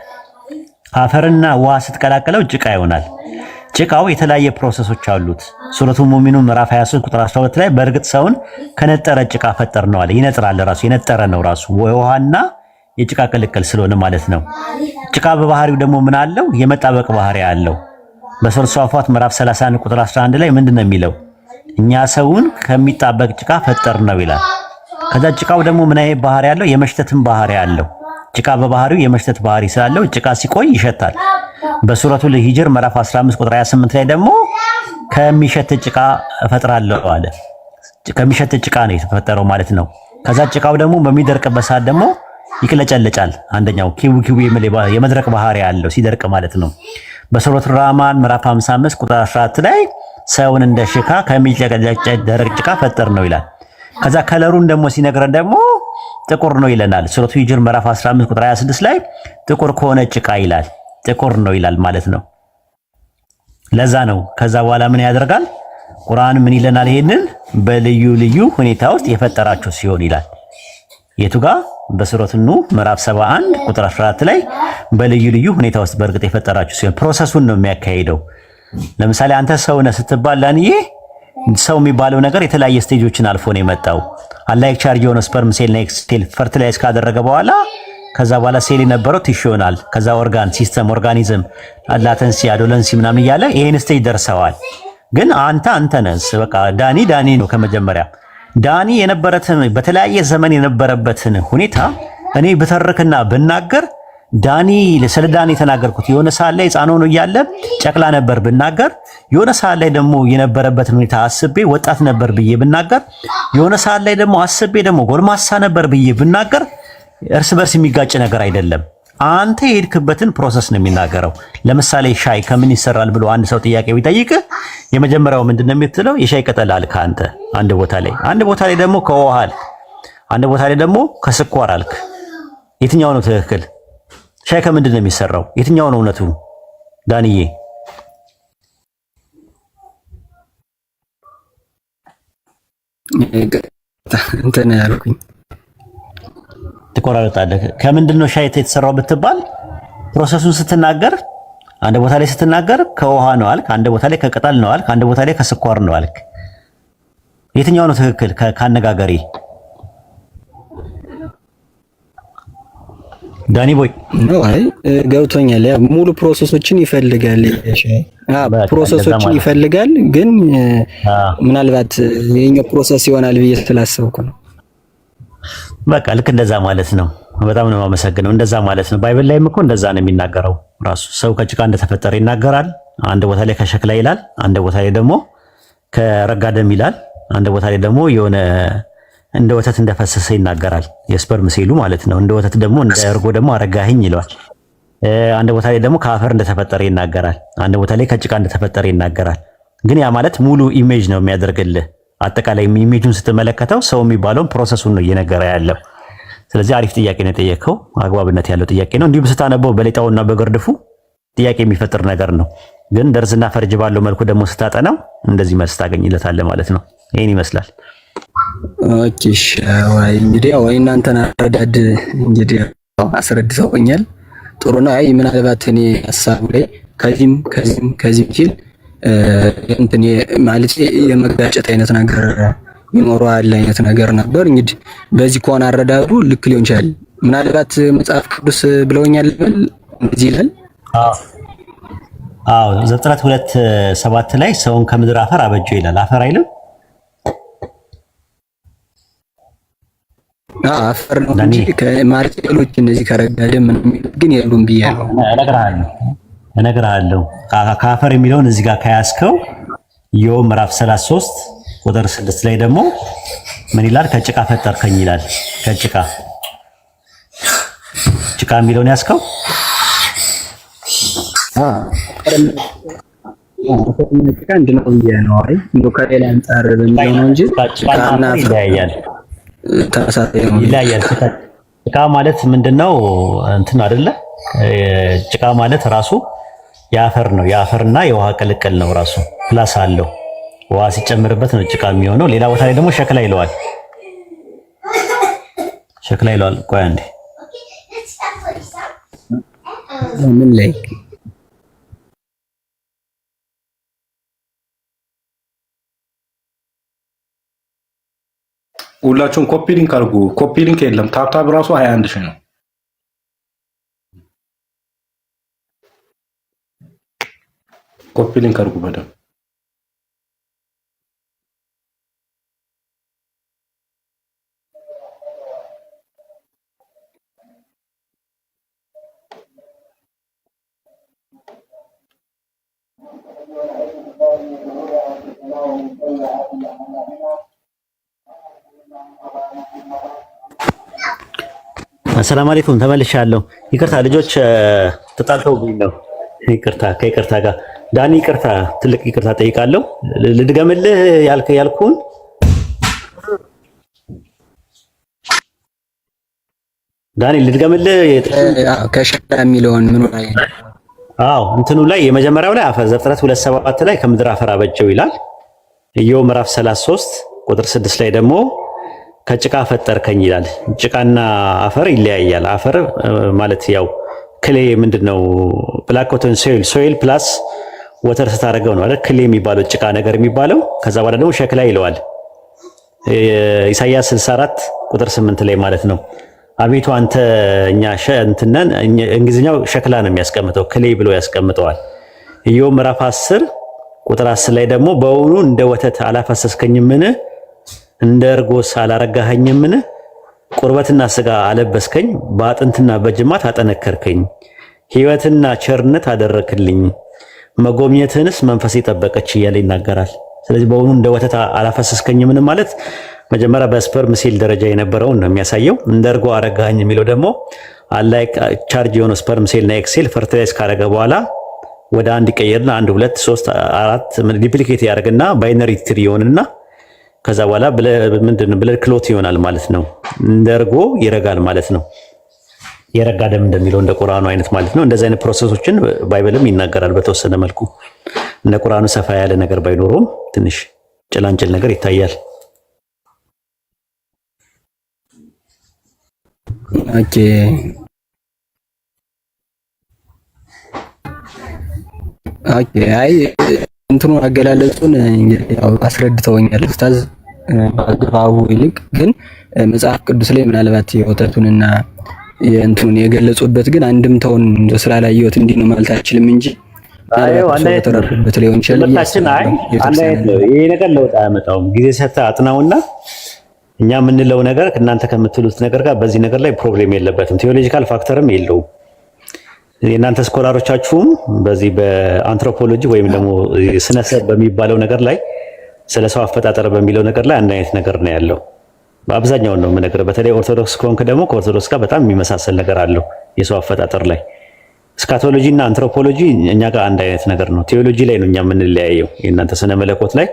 አፈርና ውሃ ስትቀላቀለው ጭቃ ይሆናል። ጭቃው የተለያየ ፕሮሰሶች አሉት። ሱረቱ ሙእሚኑን ምዕራፍ 23 ቁጥር 12 ላይ በእርግጥ ሰውን ከነጠረ ጭቃ ፈጠር ነው አለ። ይነጥራል፣ ራሱ የነጠረ ነው ራሱ ውሃና የጭቃ ቅልቅል ስለሆነ ማለት ነው። ጭቃ በባህሪው ደግሞ ምን አለው? የመጣበቅ ባህሪ አለው። በሱረቱ ሷፋት ምዕራፍ 31 ቁጥር 11 ላይ ምንድነው የሚለው? እኛ ሰውን ከሚጣበቅ ጭቃ ፈጠር ነው ይላል። ከዛ ጭቃው ደግሞ ምን አይነት ባህሪ አለው? የመሽተትን ባህሪ አለው። ጭቃ በባህሪው የመሽተት ባህሪ ስላለው ጭቃ ሲቆይ ይሸታል። በሱረቱ ሂጅር ምዕራፍ 15 ቁጥር 28 ላይ ደግሞ ከሚሸት ጭቃ እፈጥራለሁ አለ። ከሚሸት ጭቃ ነው የተፈጠረው ማለት ነው። ከዛ ጭቃው ደግሞ በሚደርቅበት ሰዓት ደግሞ ይቅለጨለጫል። አንደኛው ኪው የመድረቅ ባህሪ ያለው ሲደርቅ ማለት ነው። በሱረቱ ራህማን ምዕራፍ 55 ቁጥር 14 ላይ ሰውን እንደ ሽካ ከሚጨቀጨቅ ደረቅ ጭቃ ፈጠር ነው ይላል። ከዛ ከለሩን ደግሞ ሲነግረን ደግሞ ጥቁር ነው ይለናል። ሱረቱ ሂጅር ምዕራፍ 15 ቁጥር 26 ላይ ጥቁር ከሆነ ጭቃ ይላል። ጥቁር ነው ይላል ማለት ነው። ለዛ ነው ከዛ በኋላ ምን ያደርጋል ቁርአን ምን ይለናል? ይሄንን በልዩ ልዩ ሁኔታ ውስጥ የፈጠራቸው ሲሆን ይላል። የቱ ጋር? በሱረቱ ኑህ ምዕራፍ 71 ቁጥር 14 ላይ በልዩ ልዩ ሁኔታ ውስጥ በእርግጥ የፈጠራቸው ሲሆን ፕሮሰሱን ነው የሚያካሂደው። ለምሳሌ አንተ ሰው ነህ ስትባል ላንዬ ሰው የሚባለው ነገር የተለያየ ስቴጆችን አልፎ ነው የመጣው። አላይክ ቻርጅ የሆነ ስፐርም ሴል ኔክስት ሴል ፈርቲላይዝ ካደረገ በኋላ ከዛ በኋላ ሴል የነበረው ቲሹ ይሆናል። ከዛ ኦርጋን ሲስተም ኦርጋኒዝም ላተንሲ አዶለንሲ ምናምን እያለ ይሄን ስቴጅ ደርሰዋል። ግን አንተ ነህ በቃ ዳኒ ነው ከመጀመሪያ ዳኒ የነበረትን በተለያየ ዘመን የነበረበትን ሁኔታ እኔ ብተርክና ብናገር ዳኒ ስለ ዳኒ የተናገርኩት የሆነ ሰዓት ላይ ሕፃን ሆኖ እያለ ጨቅላ ነበር ብናገር፣ የሆነ ሰዓት ላይ ደግሞ የነበረበትን ሁኔታ አስቤ ወጣት ነበር ብዬ ብናገር፣ የሆነ ሰዓት ላይ ደግሞ አስቤ ደግሞ ጎልማሳ ነበር ብዬ ብናገር እርስ በርስ የሚጋጭ ነገር አይደለም። አንተ የሄድክበትን ፕሮሰስ ነው የሚናገረው። ለምሳሌ ሻይ ከምን ይሰራል ብሎ አንድ ሰው ጥያቄ ቢጠይቅ የመጀመሪያው ምንድነው የምትለው? የሻይ ቅጠል አልክ አንተ አንድ ቦታ ላይ ደግሞ ከውሃ አልክ፣ አንድ ቦታ ላይ ደግሞ ከስኳር አልክ። የትኛው ነው ትክክል? ሻይ ከምንድን ነው የሚሰራው? የትኛው ነው እውነቱ? ዳንዬ እንትን ያልኩኝ ትቆራረጣለህ። ከምንድን ነው ሻይ የተሰራው ብትባል ፕሮሰሱን ስትናገር አንድ ቦታ ላይ ስትናገር ከውሃ ነው አልክ፣ አንድ ቦታ ላይ ከቅጠል ነው አልክ፣ አንድ ቦታ ላይ ከስኳር ነው አልክ። የትኛው ነው ትክክል ካነጋገሪ? ዳኒ ቦይ ነው። አይ ገብቶኛል። ያ ሙሉ ፕሮሰሶችን ይፈልጋል። ፕሮሰሶችን ይፈልጋል። ግን ምናልባት የኛው ፕሮሰስ ይሆናል ብዬ ስላሰብኩ ነው። በቃ ልክ እንደዛ ማለት ነው። በጣም ነው የማመሰግነው። እንደዛ ማለት ነው። ባይብል ላይም እኮ እንደዛ ነው የሚናገረው ራሱ። ሰው ከጭቃ እንደተፈጠረ ይናገራል። አንድ ቦታ ላይ ከሸክላ ይላል፣ አንድ ቦታ ላይ ደግሞ ከረጋ ደም ይላል፣ አንድ ቦታ ላይ ደግሞ የሆነ እንደ ወተት እንደፈሰሰ ይናገራል። የስፐርም ሴሉ ማለት ነው። እንደ ወተት ደግሞ እንደ እርጎ ደግሞ አረጋኸኝ ይለዋል። አንድ ቦታ ላይ ደግሞ ከአፈር እንደተፈጠረ ይናገራል። አንድ ቦታ ላይ ከጭቃ እንደተፈጠረ ይናገራል። ግን ያ ማለት ሙሉ ኢሜጅ ነው የሚያደርግልህ። አጠቃላይ ኢሜጁን ስትመለከተው ሰው የሚባለውን ፕሮሰሱን ነው እየነገረ ያለው። ስለዚህ አሪፍ ጥያቄ ነው የጠየቀው፣ አግባብነት ያለው ጥያቄ ነው። እንዲሁም ስታነበው በሌጣውና በግርድፉ ጥያቄ የሚፈጥር ነገር ነው። ግን ደርዝና ፈርጅ ባለው መልኩ ደግሞ ስታጠናው እንደዚህ መልስ ታገኝለታለህ ማለት ነው። ይሄን ይመስላል። ኦኬ ወይ እንግዲህ ወይ እናንተን አረዳድ እንግዲህ አስረድተውኛል። ጥሩ ነው። አይ ምናልባት እኔ ሐሳቡ ላይ ከዚህም ሲል እንትን ማለት የመጋጨት አይነት ነገር ይኖረዋል አይነት ነገር ነበር። እንግዲህ በዚህ ከሆነ አረዳዱ ልክ ሊሆን ይችላል። ምናልባት መጽሐፍ ቅዱስ ብለውኛል እንደዚህ ይላል። አዎ ዘፍጥረት 2:7 ላይ ሰውን ከምድር አፈር አበጀው ይላል። አፈር አይልም? አፈር ነው እንጂ ከማርጭ ሌሎች እነዚህ ከረጋደ ምን ግን የሉም ብያለሁ። እነግርሃለሁ ከአፈር የሚለውን እዚህ ጋር ከያዝከው ኢዮብ ምዕራፍ 33 ቁጥር 6 ላይ ደግሞ ምን ይላል? ከጭቃ ፈጠርከኝ ይላል። ከጭቃ የሚለውን ያዝከው ጭቃ እንደው ነው አይ እንደው ከሌላ አንፃር በሚለው ነው እንጂ ጭቃና ይለያያል። ይለያያል። ጭቃ ማለት ምንድነው? እንትን አይደለ? ጭቃ ማለት ራሱ የአፈር ነው። የአፈርና የውሃ ቅልቅል ነው። ራሱ ፕላስ አለው። ውሃ ሲጨምርበት ነው ጭቃ የሚሆነው። ሌላ ቦታ ላይ ደግሞ ሸክላ ይለዋል። ቆይ አንዴ ምን ላይ ሁላችሁም ኮፒ ሊንክ አድርጉ። ኮፒ ሊንክ የለም። ታብታብ ራሱ 21 ሺህ ነው። ኮፒ ሊንክ አድርጉ በደምብ። አሰላም አለይኩም ተመልሻለሁ። ይቅርታ ልጆች ተጣልተውብኝ ነው። ከይቅርታ ጋር ዳኒ ይቅርታ፣ ትልቅ ይቅርታ ጠይቃለሁ። ልድገምልህ ያልኩን ዳኒ ልድገምልህ። ከሸክላ የሚለውን ምን ላይ? አዎ እንትኑ ላይ የመጀመሪያው ላይ ዘፍጥረት 2:7 ላይ ከምድር አፈር አበጀው ይላል። ኢዮብ ምዕራፍ 33 ቁጥር 6 ላይ ደግሞ ከጭቃ ፈጠርከኝ ይላል። ጭቃና አፈር ይለያያል። አፈር ማለት ያው ክሌ ምንድነው? ብላክ ኮተን ሶይል ፕላስ ወተር ስታደርገው ነው አይደል? ክሌ የሚባለው ጭቃ ነገር የሚባለው። ከዛ በኋላ ደግሞ ሸክላ ይለዋል። ኢሳይያስ 64 ቁጥር 8 ላይ ማለት ነው። አቤቱ አንተ እኛ እንትነን እንግሊዝኛው ሸክላ ነው የሚያስቀምጠው፣ ክሌ ብሎ ያስቀምጠዋል። ኢዮብ ምዕራፍ 10 ቁጥር 10 ላይ ደግሞ በውኑ እንደ ወተት አላፈሰስከኝምን? እንደ እርጎስ አላረጋኸኝምን? ቁርበትና ስጋ አለበስከኝ፣ በአጥንትና በጅማት አጠነከርከኝ። ሕይወትና ቸርነት አደረክልኝ፣ መጎብኘትህንስ መንፈሴ ጠበቀች እያለ ይናገራል። ስለዚህ በውኑ እንደ ወተት አላፈሰስከኝምን ማለት መጀመሪያ በስፐርም ሴል ደረጃ የነበረውን ነው የሚያሳየው። እንደ እርጎ አረጋኸኝ የሚለው ደግሞ አላይ ቻርጅ የሆነ ስፐርም ሴል እና ኤግ ሴል ፈርቲላይዝ ካረገ በኋላ ወደ አንድ ይቀየርና 1 2 3 4 ዲፕሊኬት ያደርግና ባይነሪ ትሪ ይሆንና ከዛ በኋላ ብለድ ክሎት ይሆናል ማለት ነው። እንደ እርጎ ይረጋል ማለት ነው። የረጋ ደም እንደሚለው እንደ ቁርአኑ አይነት ማለት ነው። እንደዚህ አይነት ፕሮሰሶችን ባይብልም ይናገራል በተወሰነ መልኩ። እንደ ቁርአኑ ሰፋ ያለ ነገር ባይኖረውም ትንሽ ጭላንጭል ነገር ይታያል። ኦኬ አይ እንትኑ አገላለጹን እንግዲህ ያው አስረድተውኛል ኡስታዝ በአግባቡ ይልቅ ግን መጽሐፍ ቅዱስ ላይ ምናልባት የወተቱንና የእንትኑን የገለጹበት ግን አንድምታውን እንደ ስላላየሁት እንዲህ ነው ማለት አልችልም እንጂ ተረፈበት ሊሆን ይችላል። ይሄ ነገር ለውጥ አያመጣውም። ጊዜ ሰጥተህ አጥናውና እኛ የምንለው ነገር እናንተ ከምትሉት ነገር ጋር በዚህ ነገር ላይ ፕሮብሌም የለበትም። ቴዎሎጂካል ፋክተርም የለውም። የእናንተ ስኮላሮቻችሁም በዚህ በአንትሮፖሎጂ ወይም ደግሞ ስነሰብ በሚባለው ነገር ላይ ስለ ሰው አፈጣጠር በሚለው ነገር ላይ አንድ አይነት ነገር ነው ያለው። በአብዛኛው ነው የምነግርህ። በተለይ ኦርቶዶክስ ከሆንክ ደግሞ ከኦርቶዶክስ ጋር በጣም የሚመሳሰል ነገር አለው የሰው አፈጣጠር ላይ። ስካቶሎጂ እና አንትሮፖሎጂ እኛ ጋር አንድ አይነት ነገር ነው። ቴዎሎጂ ላይ ነው እኛ የምንለያየው። የእናንተ ስነ መለኮት ላይ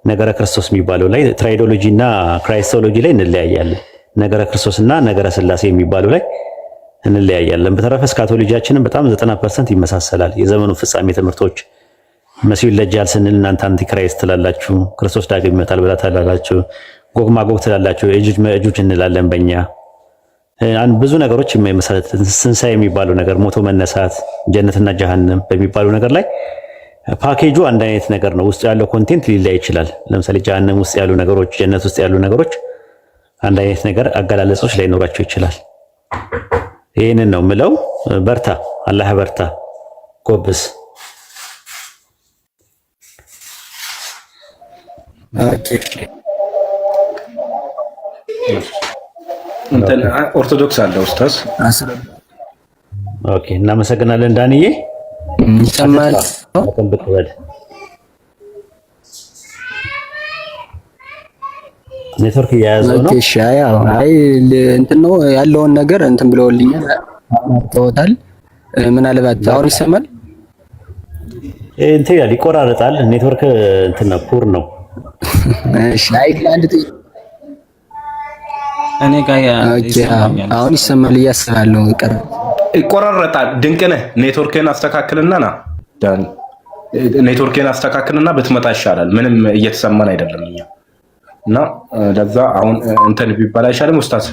ነገረ ክርስቶስ የሚባለው ላይ፣ ትራይዶሎጂ እና ክራይስቶሎጂ ላይ እንለያያለን። ነገረ ክርስቶስ እና ነገረ ስላሴ የሚባለው ላይ እንለያያለን። በተረፈ ስካቶሎጂያችንን በጣም 90% ይመሳሰላል። የዘመኑ ፍጻሜ ትምህርቶች መሲሁ ይለጃል ስንል እናንተ አንቲክራይስት ትላላችሁ፣ ክርስቶስ ዳግም ይመጣል ብላ ትላላችሁ፣ ጎግ ማጎግ ትላላችሁ፣ እጁጅ መእጁጅ እንላለን በእኛ ብዙ ነገሮች የማይመሳሰል ትንሣኤ የሚባለው ነገር፣ ሞቶ መነሳት፣ ጀነትና ጀሃነም በሚባለው ነገር ላይ ፓኬጁ አንድ አይነት ነገር ነው። ውስጥ ያለው ኮንቴንት ሊለያይ ይችላል። ለምሳሌ ጀሃነም ውስጥ ያሉ ነገሮች፣ ጀነት ውስጥ ያሉ ነገሮች አንድ አይነት ነገር አገላለጾች ላይኖራቸው ይችላል። ይህንን ነው ምለው። በርታ፣ አላህ በርታ፣ ጎብስ። እንትን ኦርቶዶክስ አለ ኡስታዝ። ኦኬ፣ እናመሰግናለን ዳንዬ። ይሰማል። ኔትወርክ እየያዘው ነው። እሺ፣ ያው አይ እንትን ነው ያለውን ነገር እንትን ብለውልኛል፣ ተወታል። ምናልባት አሁን ይሰማል። እንትን ያል ይቆራረጣል። ኔትወርክ እንትን ነው፣ ፑር ነው። እሺ፣ አይ አንድ እኔ ጋር ይሰማኛል። አሁን ይሰማል እያስባለሁ። ይቆራረጣል። ድንቅነህ ኔትወርክን አስተካክልና ና ዳኒ፣ ኔትወርክን አስተካክልና ብትመጣ ይሻላል። ምንም እየተሰማን አይደለም እኛ እና ለዛ አሁን እንትን ቢባል አይሻልም ኡስታዝ?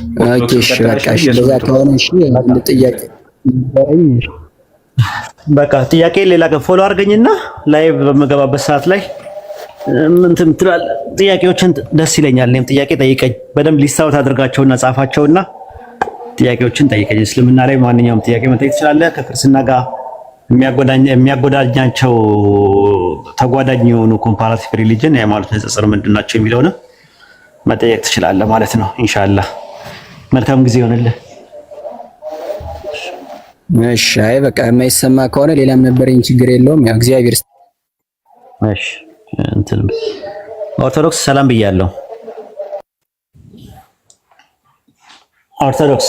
በቃ ጥያቄ ሌላ ቀን ፎሎ አድርገኝና ላይቭ በምገባበት ሰዓት ላይ እንትን ትላለህ። ጥያቄዎችን ደስ ይለኛል። እኔም ጥያቄ ጠይቀኝ፣ በደንብ ሊስታውት አድርጋቸውና ጻፋቸውና ጥያቄዎችን ጠይቀኝ። እስልምና ላይ ማንኛውም ጥያቄ መጠየቅ ትችላለህ። ከክርስትና ጋር የሚያጎዳኛቸው ተጓዳኝ የሆኑ ኮምፓራቲቭ ሪሊጅን የሃይማኖት ንጽጽር ምንድን ናቸው የሚለውንም መጠየቅ ትችላለህ ማለት ነው። ኢንሻአላህ መልካም ጊዜ ይሆንልህ። እሺ፣ አይ በቃ የማይሰማ ከሆነ ሌላም ነበረኝ፣ ችግር የለውም። ያው እግዚአብሔር እሺ። እንትን ኦርቶዶክስ ሰላም ብያለሁ። ኦርቶዶክስ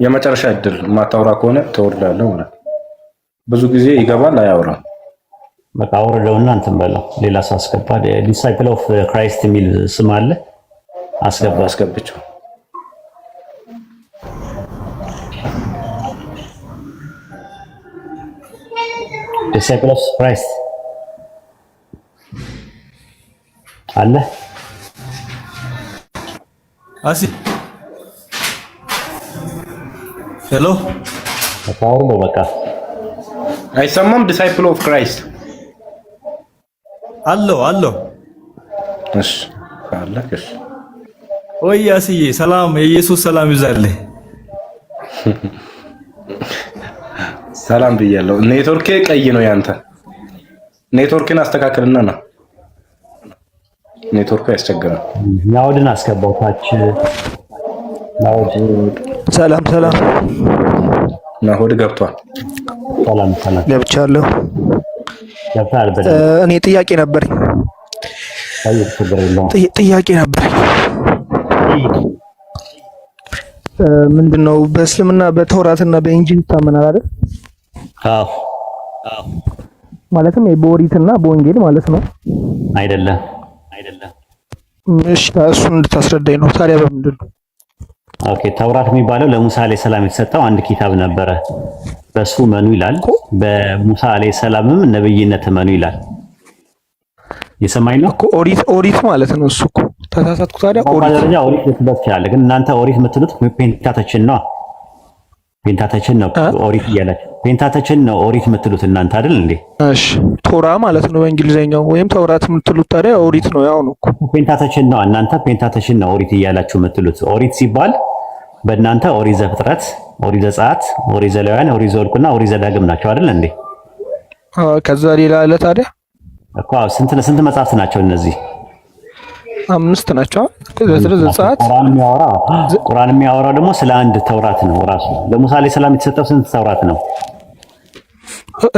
የመጨረሻ እድል ማታወራ ከሆነ ተወርዳለህ ማለት ብዙ ጊዜ ይገባል አያወራም። በቃ አውርደውና እንትን በለው። ሌላ ሰው አስገባ። ዲሳይፕል ኦፍ ክራይስት የሚል ስም አለ። አስገብቼው ዲሳይፕል ኦፍ ክራይስት አለ። ሄሎ አውርደው በቃ አይሰማም። ዲሳይፕል ኦፍ ክራይስት አሎ እሺ አለከሽ ወይ ያስዬ ሰላም፣ የኢየሱስ ሰላም ይብዛልህ። ሰላም ብያለሁ። ኔትወርኬ ቀይ ነው ያንተ። ኔትወርክን አስተካክልና ና። ኔትወርኩ ያስቸግራል። ናውድን አስገባው ታች። ናውድ ሰላም ናሆድ ገብቷል። ሰላም ገብቻለሁ። እኔ ጥያቄ ነበረኝ። ጥያቄ ነበረኝ። ምንድነው በእስልምና በተውራትና በኢንጂል ይታመናል አይደል? አዎ ማለትም በኦሪትና በወንጌል ማለት ነው። አይደለም። እሺ እሱን እንድታስረዳኝ ነው። ታዲያ በምንድን ነው? ኦኬ ተውራት የሚባለው ለሙሳ አለይሂ ሰላም የተሰጠው አንድ ኪታብ ነበረ። በሱ መኑ ይላል። በሙሳ አለይሂ ሰላምም ነብይነት መኑ ይላል። የሰማይ ነው እኮ ኦሪት ማለት ነው። እሱ እኮ ተሳሳትኩ። ታዲያ ኦሪት ልትበት ይችላል። ግን እናንተ ኦሪት የምትሉት ፔንታተችን ነው። ፔንታተችን ነው ኦሪት እያላችሁ ፔንታተችን ነው ኦሪት የምትሉት እናንተ አይደል እንዴ? እሺ ቶራ ማለት ነው በእንግሊዘኛው፣ ወይም ተውራት የምትሉት ታዲያ ኦሪት ነው። ያው ነው እኮ ፔንታተችን ነው። እናንተ ፔንታተችን ነው ኦሪት እያላችሁ የምትሉት። ኦሪት ሲባል በእናንተ ኦሪት ዘፍጥረት፣ ኦሪት ዘጸአት፣ ኦሪት ዘሌዋውያን፣ ኦሪት ዘኍልቍና ኦሪት ዘዳግም ናቸው አይደል እንዴ? ከዛ ሌላ አለ ታዲያ እኮ ስንት መጽሐፍት ናቸው እነዚህ? 5 ናቸው። ዘጸአት ቁርአን የሚያወራው ደግሞ ስለ አንድ ተውራት ነው ራሱ። ለሙሳ አለይሂ ሰላም የተሰጠው ስንት ተውራት ነው?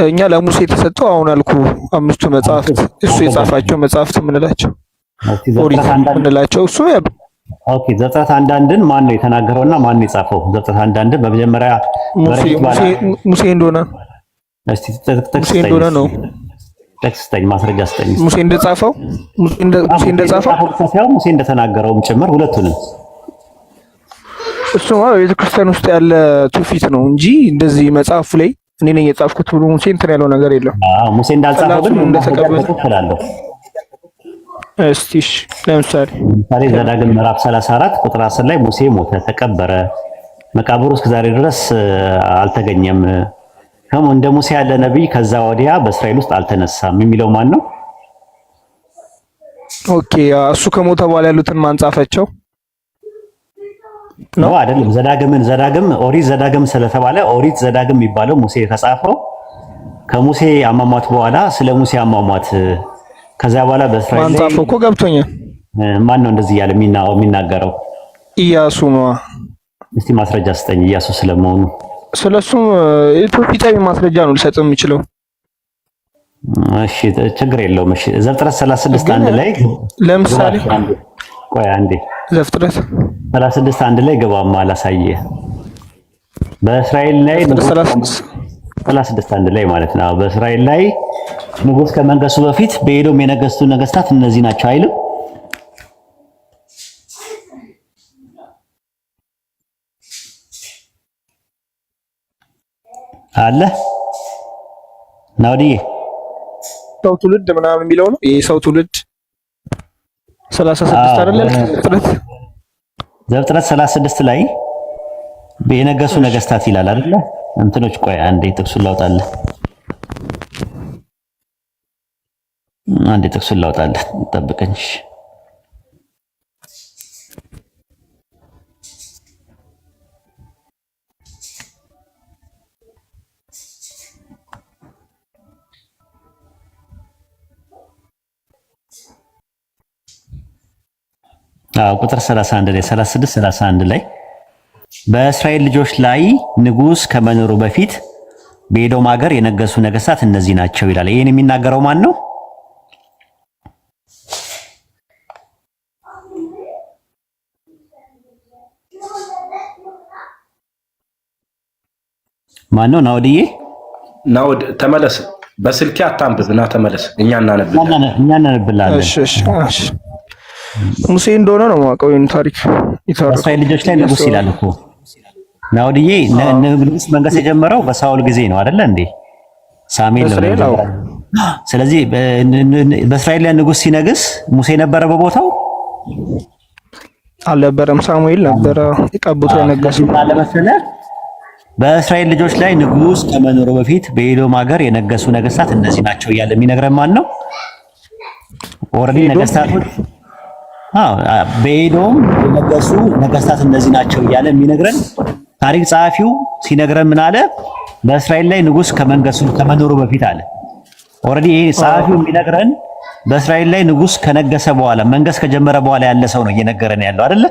እኛ ለሙሴ የተሰጠው አሁን አልኩ 5ቱ መጽሐፍት፣ እሱ የጻፋቸው መጽሐፍት የምንላቸው ኦሪት የምንላቸው እሱ ኦኬ። ዘጸአት አንዳንድን ማን ነው የተናገረውና ማን ነው የጻፈው? ዘጸአት አንዳንድን በመጀመሪያ ሙሴ እንደሆነ ሙሴ እንደሆነ ነው። ቴክስት ማስረጃ ስጠኝ። ሙሴ እንደጻፈው ሳይሆን ሙሴ እንደተናገረውም ጭምር ሁለቱንም። እሱማ በቤተክርስቲያን ውስጥ ያለ ትውፊት ነው እንጂ እንደዚህ መጽሐፉ ላይ እኔ ነኝ የጻፍኩት ብሎ ሙሴ እንትን ያለው ነገር የለም። ሙሴ እንዳልጻፈው ግን እንደተቀበለ እላለሁ። እስቲሽ ለምሳሌ ዘዳግም ምዕራፍ 34 ቁጥር 10 ላይ ሙሴ ሞተ፣ ተቀበረ፣ መቃብሩ እስከ ዛሬ ድረስ አልተገኘም፣ እንደ ሙሴ ያለ ነብይ ከዛ ወዲያ በእስራኤል ውስጥ አልተነሳም የሚለው ማን ነው? ኦኬ እሱ ከሞተ በኋላ ያሉትን ማን ጻፋቸው ነው? አይደለም ኦሪት ዘዳግም ስለተባለ ኦሪት ዘዳግም የሚባለው ሙሴ ከጻፈው ከሙሴ አሟሟት በኋላ ስለ ሙሴ አሟሟት ከዛ በኋላ በእስራኤል ማን ጻፈው እኮ ገብቶኛል። ማን ነው እንደዚህ ያለ የሚናገረው? ኢያሱ ነው። እስቲ ማስረጃ ስጠኝ ኢያሱ ስለመሆኑ። ስለሱ ኢትዮጵያዊ ማስረጃ ነው ልሰጥ የምችለው። እሺ ችግር የለውም። እሺ ዘፍጥረት 36 አንድ ላይ ለምሳሌ ቆይ አንዴ ዘፍጥረት 36 አንድ ላይ ገባማ አላሳየ በእስራኤል ላይ 36 አንድ ላይ ማለት ነው። በእስራኤል ላይ ንጉስ ከመንገሱ በፊት በኤዶም የነገስቱ ነገስታት እነዚህ ናቸው አይልም? አለ ናውዲ ሰው ትውልድ ምናምን የሚለው ነው። ይሄ ሰው ትውልድ 36 አይደለም? ዘፍጥረት 36 ላይ የነገሱ ነገስታት ይላል አይደለ? እንትኖች ቆይ አንዴ ጥቅሱን ላውጣለህ። ጠብቀኝ። ቁጥር 31 ላይ 36 31 ላይ በእስራኤል ልጆች ላይ ንጉስ ከመኖሩ በፊት በኤዶም ሀገር የነገሱ ነገስታት እነዚህ ናቸው ይላል። ይሄን የሚናገረው ማን ነው? ናውድ ተመለስ። በስልኬ አታንብብ እና ተመለስ። እኛ እናነብላለን። እሺ ሙሴ እንደሆነ ነው የማውቀው ይሄን ታሪክ ይታረቁ እስራኤል ልጆች ላይ ንጉስ ይላል እኮ ናውድዬ። ንጉስ መንገስ የጀመረው በሳውል ጊዜ ነው አይደለ እንዴ? ሳሙኤል ነው። ስለዚህ በእስራኤል ላይ ንጉስ ሲነግስ ሙሴ ነበረ በቦታው አልነበረም? ሳሙኤል ነበረ የቀቡት የነገሱ አለመሰለ። በእስራኤል ልጆች ላይ ንጉስ ከመኖሩ በፊት በኤዶም ሀገር የነገሱ ነገስታት እነዚህ ናቸው እያለ የሚነግረን ማን ነው? ኦሬዲ ነገስታቶች በኤዶም የነገሱ ነገስታት እነዚህ ናቸው እያለ የሚነግረን ታሪክ ጸሐፊው ሲነግረን ምን አለ? በእስራኤል ላይ ንጉስ ከመኖሩ በፊት አለ። ኦሬዲ ይሄ ጸሐፊው የሚነግረን በእስራኤል ላይ ንጉስ ከነገሰ በኋላ መንገስ ከጀመረ በኋላ ያለ ሰው ነው እየነገረን ያለው አይደለ?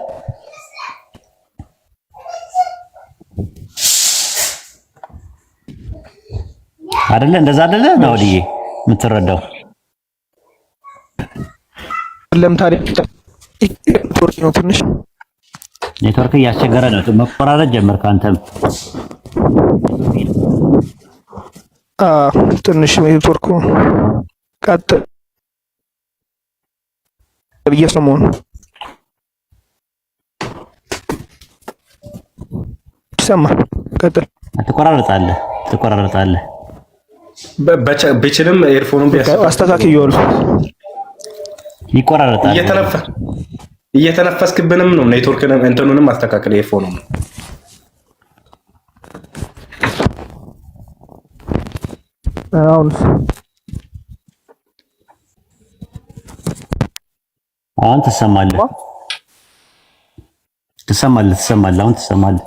አይደለ? እንደዛ አይደለ ነው ወዲዬ የምትረዳው? ለም ታሪክ ኔትወርክ ነው ትንሽ ኔትወርክ እያስቸገረ ነው። መቆራረጥ ጀመርክ አንተም። ትንሽ ኔትወርኩ ቀጥ እየሰማሁ ነው። ይሰማል። ቀጥል። ትቆራረጣለህ። ብችልም ኤርፎኑን አስተካክየዋለሁ። ይቆራረጣል። እየተነፈስክብንም ነው። ኔትወርክንም እንትኑንም አስተካክል። ኤርፎኑን አሁን ትሰማለህ። አሁን ትሰማለህ።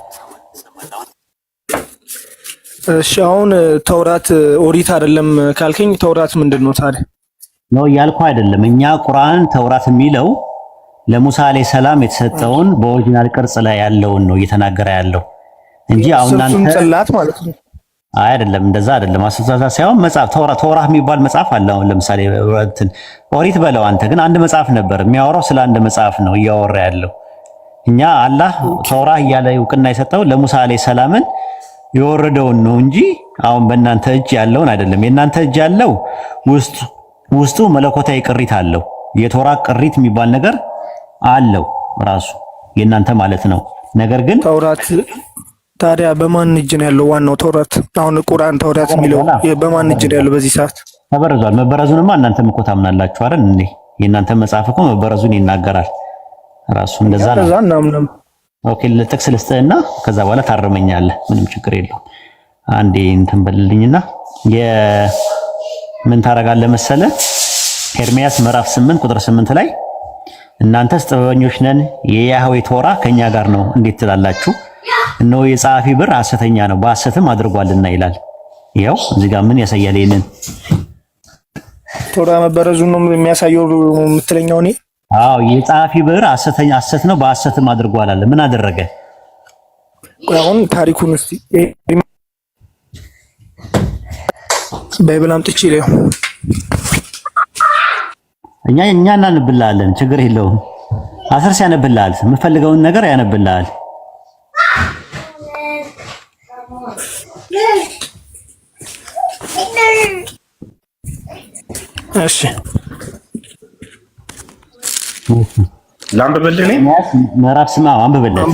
እሺ አሁን ተውራት ኦሪት አይደለም ካልከኝ ተውራት ምንድን ነው ታዲያ? ነው ያልኩህ አይደለም። እኛ ቁርአን ተውራት የሚለው ለሙሳ አለይሂ ሰላም የተሰጠውን በኦሪጂናል ቅርጽ ላይ ያለውን ነው እየተናገረ ያለው እንጂ አሁን አንተ ጽላት ማለት ነው አይደለም። እንደዛ አይደለም። አስተዛዛ ሳይሆን መጽሐፍ ተውራት የሚባል መጽሐፍ አለ። አሁን ለምሳሌ ኦሪት በለው አንተ ግን አንድ መጽሐፍ ነበር የሚያወራው፣ ስለ አንድ መጽሐፍ ነው እያወራ ያለው። እኛ አላህ ተውራት እያለ እውቅና የሰጠው ለሙሳ አለይሂ ሰላምን የወረደውን ነው እንጂ አሁን በእናንተ እጅ ያለውን አይደለም። የእናንተ እጅ ያለው ውስጡ መለኮታዊ ቅሪት አለው። የተውራት ቅሪት የሚባል ነገር አለው ራሱ የእናንተ ማለት ነው። ነገር ግን ተውራት ታዲያ በማን እጅ ነው ያለው? ዋናው ተውራት አሁን ቁርአን ተውራት የሚለው በማን እጅ ነው ያለው? በዚህ ሰዓት ተበረዟል። መበረዙንማ እናንተም እኮ ታምናላችሁ አይደል እንዴ? የእናንተ መጽሐፍ እኮ መበረዙን ይናገራል ራሱ። እንደዛ ነው። ኦኬ ለጥቅስ ልስጥህና ከዛ በኋላ ታርመኛለህ። ምንም ችግር የለውም። አንዴ እንትን በልልኝና ምን ታረጋለህ መሰለህ? ኤርምያስ ምዕራፍ 8 ቁጥር 8 ላይ እናንተስ ጥበበኞች ነን፣ የያህዌ ቶራ ከኛ ጋር ነው እንዴት ትላላችሁ? እነሆ የጸሐፊ ብር ሐሰተኛ ነው፣ በሐሰትም አድርጓልና ይላል። ይኸው እዚህ ጋር ምን ያሳያል? ይሄንን ቶራ መበረዙን ነው የሚያሳየው የምትለኛው እኔ? አዎ የጸሐፊ ብር ሐሰተኛ ሐሰት ነው፣ በሐሰትም አድርጓል አለ። ምን አደረገ? አሁን ታሪኩን እስቲ ባይብል አምጥቼ ላይ እኛ እናነብልሃለን፣ ችግር የለውም። አስርስ ያነብልሃል፣ የምፈልገውን ነገር ያነብልሃል። እሺ ላንብብልህ። ምዕራፍ 8 አንብብልህ።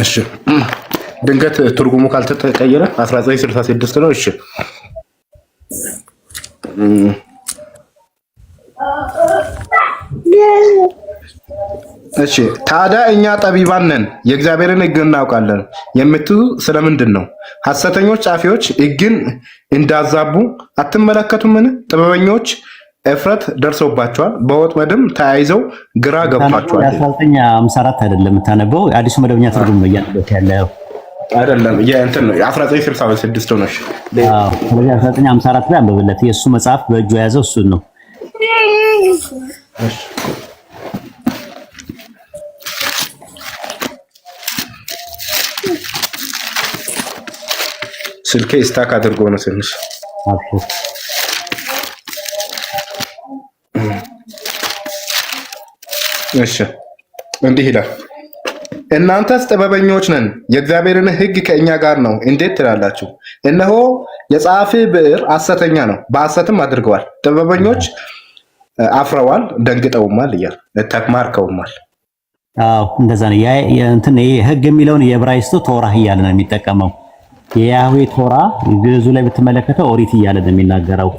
እሺ ድንገት ትርጉሙ ካልተቀየረ 1966 ነው። እሺ እሺ ታዲያ እኛ ጠቢባን ነን፣ የእግዚአብሔርን ሕግ እናውቃለን የምትሉ ስለምንድን ነው? ሐሰተኞች ጻፊዎች ሕግን እንዳዛቡ አትመለከቱምን? ጥበበኞች እፍረት ደርሶባቸዋል፣ በወጥመድም ተያይዘው ግራ ገብቷቸዋል። 1954 አይደለም የምታነበው፣ አዲሱ መደበኛ ትርጉም ነው እያነበብክ ያለው አይደለም። የእንትን ነው 1966 ነው። አዎ ስለዚህ 1954 ላይ አንብብለት። የእሱ መጽሐፍ በእጁ የያዘው እሱን ነው። ስልኬ ስታክ አድርጎ ነው ትንሽ። እሺ እንዲህ ይላል እናንተስ ጥበበኞች ነን፣ የእግዚአብሔርን ሕግ ከእኛ ጋር ነው እንዴት ትላላችሁ? እነሆ የጸሐፊ ብዕር ሐሰተኛ ነው፣ በሐሰትም አድርገዋል። ጥበበኞች አፍረዋል፣ ደንግጠውማል እያል ተማርከውማል። አዎ እንደዛ ነው። እንትን ይሄ ሕግ የሚለውን የዕብራይስጡ ቶራህ እያለ ነው የሚጠቀመው። የያህዌ ቶራ ግዕዙ ላይ ብትመለከተው ኦሪት እያለ ነው የሚናገረው።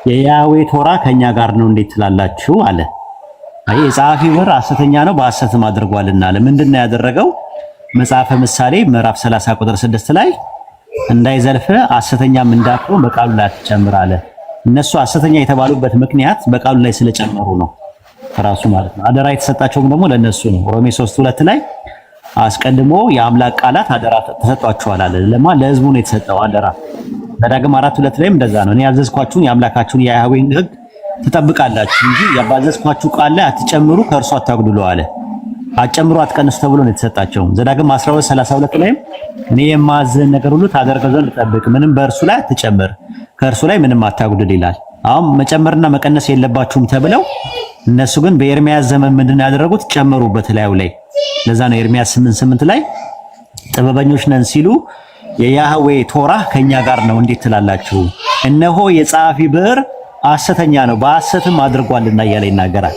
የያህዌ ቶራ ከኛ ጋር ነው እንዴት ትላላችሁ አለ። አይ የጸሐፊ ብዕር ሐሰተኛ ነው በሐሰትም አድርጓልና አለ። ምንድነው ያደረገው? መጽሐፈ ምሳሌ ምዕራፍ 30 ቁጥር 6 ላይ እንዳይዘልፍ ሐሰተኛም እንዳትሆን በቃሉ ላይ አትጨምር አለ። እነሱ ሐሰተኛ የተባሉበት ምክንያት በቃሉ ላይ ስለጨመሩ ነው ራሱ ማለት ነው። አደራ የተሰጣቸውም ደግሞ ለነሱ ነው። ሮሜ 3:2 ላይ አስቀድሞ የአምላክ ቃላት አደራ ተሰጧቸዋል አለ። ለህዝቡ ነው የተሰጠው አደራ። በዳግም 4:2 ላይም እንደዛ ነው። እኔ ያዘዝኳችሁን የአምላካችሁን የያህዌን ሕግ ትጠብቃላችሁ እንጂ ያባዘዝኳችሁ ቃል ላይ አትጨምሩ፣ ከእርሱ አታጉድሉ አለ። አትጨምሩ አትቀንሱ ተብሎ ነው የተሰጣቸው። ዘዳግም 12:32 ላይም እኔ የማዝህን ነገር ሁሉ ታደርገው ዘንድ ጠብቅ፣ ምንም በእርሱ ላይ አትጨምር፣ ከእርሱ ላይ ምንም አታጉድል ይላል። አሁን መጨመርና መቀነስ የለባችሁም ተብለው እነሱ ግን በኤርሚያስ ዘመን ምንድነው ያደረጉት? ጨመሩበት ላዩ ላይ። ለዛ ነው ኤርሚያስ 8:8 ላይ ጥበበኞች ነን ሲሉ የያህዌ ቶራህ ከኛ ጋር ነው እንዴት ትላላችሁ? እነሆ የጸሐፊ ብዕር ሐሰተኛ ነው በሐሰትም አድርጓልና እያለ ይናገራል።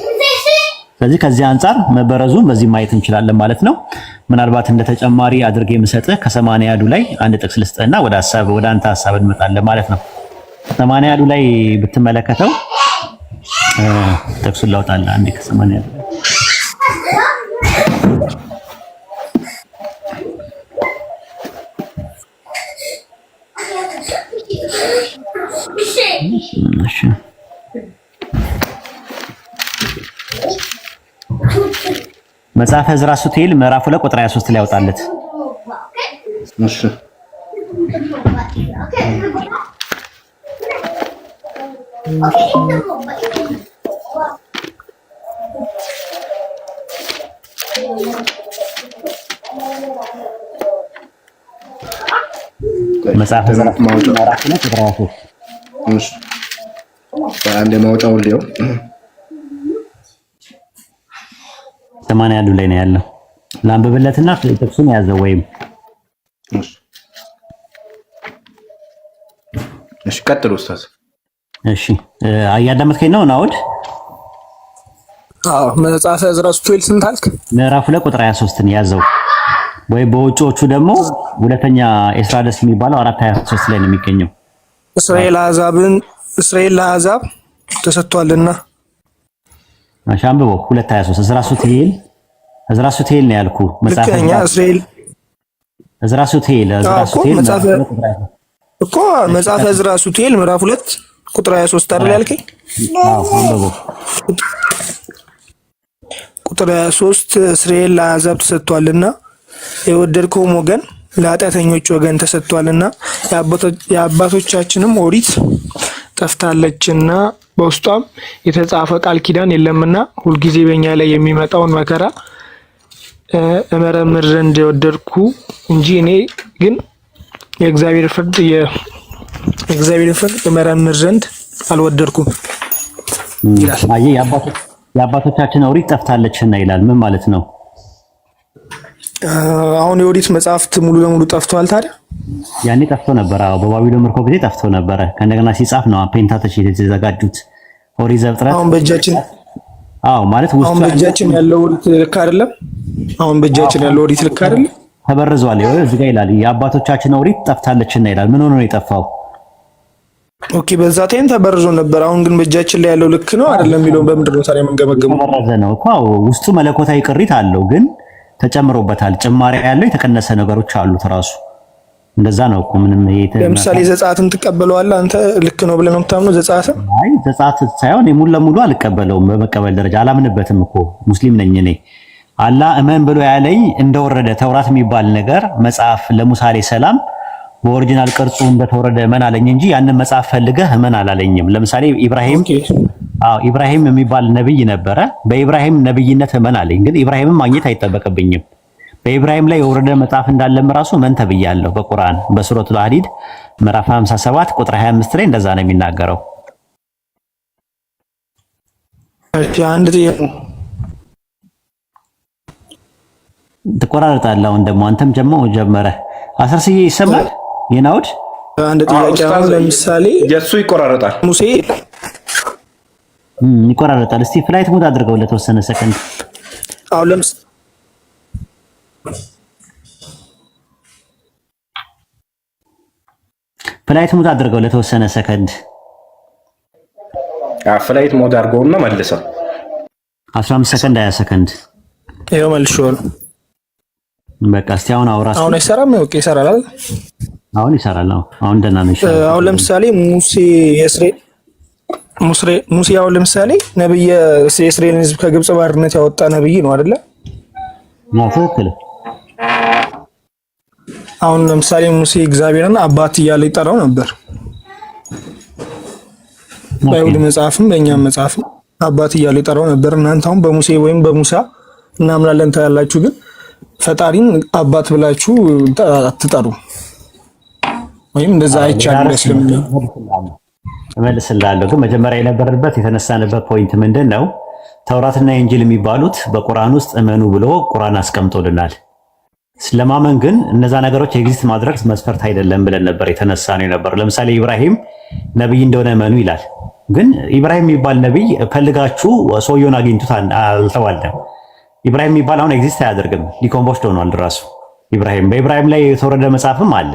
ስለዚህ ከዚህ አንጻር መበረዙን በዚህ ማየት እንችላለን ማለት ነው። ምናልባት እንደ ተጨማሪ አድርጌ የምሰጥህ ከ80 ላይ አንድ ጥቅስ ልስጥህና ወደ አንተ ሐሳብ እንመጣለን ማለት ነው። 80 ላይ ብትመለከተው ጥቅሱን ላውጣልህ አንዴ ከ80 መጽሐፈ ዕዝራ ሱቱኤል ምዕራፍ 2 ቁጥር 23 ላይ ያወጣለት። እሺ መጽሐፈ ዕዝራ ምዕራፍ 2 ቁጥር 23 እሺ አንዴ ማውጫው ሊው 80 ላይ ነው ያለው። ላንብብለትና ጥቅሱን ያዘው ወይም እሺ ቀጥሉ ኡስታዝ። እሺ አያዳመጥከኝ ነው ናውድ? አዎ መጽሐፈ ዕዝራ ሱቱኤል ስንት አልክ? ምዕራፍ 2 ቁጥር 23 ነው ያዘው። ወይ በውጪዎቹ ደግሞ ሁለተኛ ኤስራደስ የሚባለው 4:23 ላይ ነው የሚገኘው። እስራኤል ለአሕዛብ ተሰጥቷልና አሻምበው 2:23 ዕዝራ ሱቱኤል ነው ያልኩ። መጽሐፈ ዕዝራ ሱቱኤል እኮ መጽሐፈ ዕዝራ ሱቱኤል ምዕራፍ 2 ቁጥር 23 አይደል ያልከኝ? አዎ አንበበው ቁጥር 23 እስራኤል ለአሕዛብ ተሰጥቷልና የወደድከውም ወገን ለኃጢአተኞች ወገን ተሰጥቷልና የአባቶቻችንም ኦሪት ጠፍታለችና በውስጧም የተጻፈ ቃል ኪዳን የለምና ሁልጊዜ በእኛ ላይ የሚመጣውን መከራ እመረምር ዘንድ የወደድኩ እንጂ እኔ ግን የእግዚአብሔር ፍርድ እመረምር ዘንድ አልወደድኩም ይላል። አይ የአባቶቻችን ኦሪት ጠፍታለችና ይላል። ምን ማለት ነው? አሁን የኦሪት መጽሐፍት ሙሉ ለሙሉ ጠፍቷል። ታዲያ ያኔ ጠፍቶ ነበር። አዎ በባቢሎን ምርኮ ጊዜ ጠፍቶ ነበር። ከእንደገና ሲጻፍ ነው ፔንታተች የተዘጋጁት። ኦሪት ዘፍጥረት አሁን በእጃችን ማለት ውስጥ አሁን በእጃችን ያለው ኦሪት ልክ አይደለም። አሁን በእጃችን ያለው ኦሪት ልክ አይደለም፣ ተበርዟል። እዚህ ጋር ይላል የአባቶቻችን ኦሪት ጠፍታለችና ይላል። ምን ሆኖ ነው የጠፋው? ኦኬ በዛ ታይም ተበርዞ ነበር። አሁን ግን በእጃችን ላይ ያለው ልክ ነው አይደለም የሚለውን በምንድን ነው ታዲያ የምንገመገመው? ተበረዘ ነው እኮ ውስጡ መለኮታዊ ቅሪት አለው ግን ተጨምሮበታል። ጭማሪ ያለው የተቀነሰ ነገሮች አሉት ራሱ። እንደዛ ነው እኮ ምንም ለምሳሌ ዘጸአትን ትቀበለዋለህ አንተ ልክ ነው ብለህ ነው የምታምነው? ዘጸአትን አይ ዘጸአት ሳይሆን ሙሉ ለሙሉ አልቀበለውም። በመቀበል ደረጃ አላምንበትም እኮ ሙስሊም ነኝ እኔ። አላህ እመን ብሎ ያለኝ እንደወረደ ተውራት የሚባል ነገር መጽሐፍ ለሙሳ አለይሂ ሰላም በኦሪጂናል ቅርጹ እንደተወረደ እመን አለኝ እንጂ ያንን መጽሐፍ ፈልገህ እመን አላለኝም። ለምሳሌ ኢብራሂም የሚባል ነብይ ነበረ። በኢብራሂም ነብይነት እመን አለኝ፣ ግን ኢብራሂምን ማግኘት አይጠበቅብኝም። በኢብራሂም ላይ የወረደ መጽሐፍ እንዳለም ራሱ እመን ተብያለሁ በቁርአን በሱረቱል ሐዲድ ምዕራፍ 57 ቁጥር 25 ላይ እንደዛ ነው የሚናገረው። አንድ ትቆራረጣለህ። አሁን ደግሞ አንተም ጀመረ። አስርስዬ ይሰማል? የናውድ አንድ ጥያቄ አሁን ለምሳሌ የሱ ይቆራረጣል፣ ሙሴ ይቆራረጣል። እስቲ ፍላይት ሙድ አድርገው ለተወሰነ ሰከንድ። አሁን ለምሳሌ ፍላይት ሙድ አድርገው ለተወሰነ ሰከንድ። ፍላይት ሞድ አድርገውና መልሰው 15 ሰከንድ 20 ሰከንድ። ይኸው መልሼዋለሁ። በቃ እስቲ አሁን አውራ። አሁን አይሰራም? ኦኬ ይሰራል አይደል? አሁን ይሰራል። አሁን ደህና ነው ይሰራል። አሁን ለምሳሌ ሙሴ አሁን ለምሳሌ ነብይ የእስራኤልን ሕዝብ ከግብጽ ባርነት ያወጣ ነብይ ነው አይደለ? ትክክል። አሁን ለምሳሌ ሙሴ እግዚአብሔርን አባት እያለ ይጠራው ነበር። በይሁድ መጽሐፍም በእኛም መጽሐፍም አባት እያለ ይጠራው ነበር። እናንተ አሁን በሙሴ ወይም በሙሳ እናምናለን ታያላችሁ፣ ግን ፈጣሪን አባት ብላችሁ አትጠሩ፣ ወይም እንደዛ አይቻልም። እመልስልሃለሁ፣ ግን መጀመሪያ የነበረበት የተነሳንበት ፖይንት ምንድን ነው? ተውራትና ኢንጂል የሚባሉት በቁርአን ውስጥ እመኑ ብሎ ቁርአን አስቀምጦልናል። ስለማመን ግን እነዛ ነገሮች ኤግዚስት ማድረግ መስፈርት አይደለም ብለን ነበር የተነሳ ነው የነበረው። ለምሳሌ ኢብራሂም ነብይ እንደሆነ እመኑ ይላል። ግን ኢብራሂም የሚባል ነብይ ፈልጋችሁ ሰውየውን አግኝቱት አልተባለም። ኢብራሂም የሚባል አሁን ኤግዚስት አያደርግም፣ ዲኮምፖስድ ሆኗል ራሱ ኢብራሂም። በኢብራሂም ላይ የተወረደ መጽሐፍም አለ።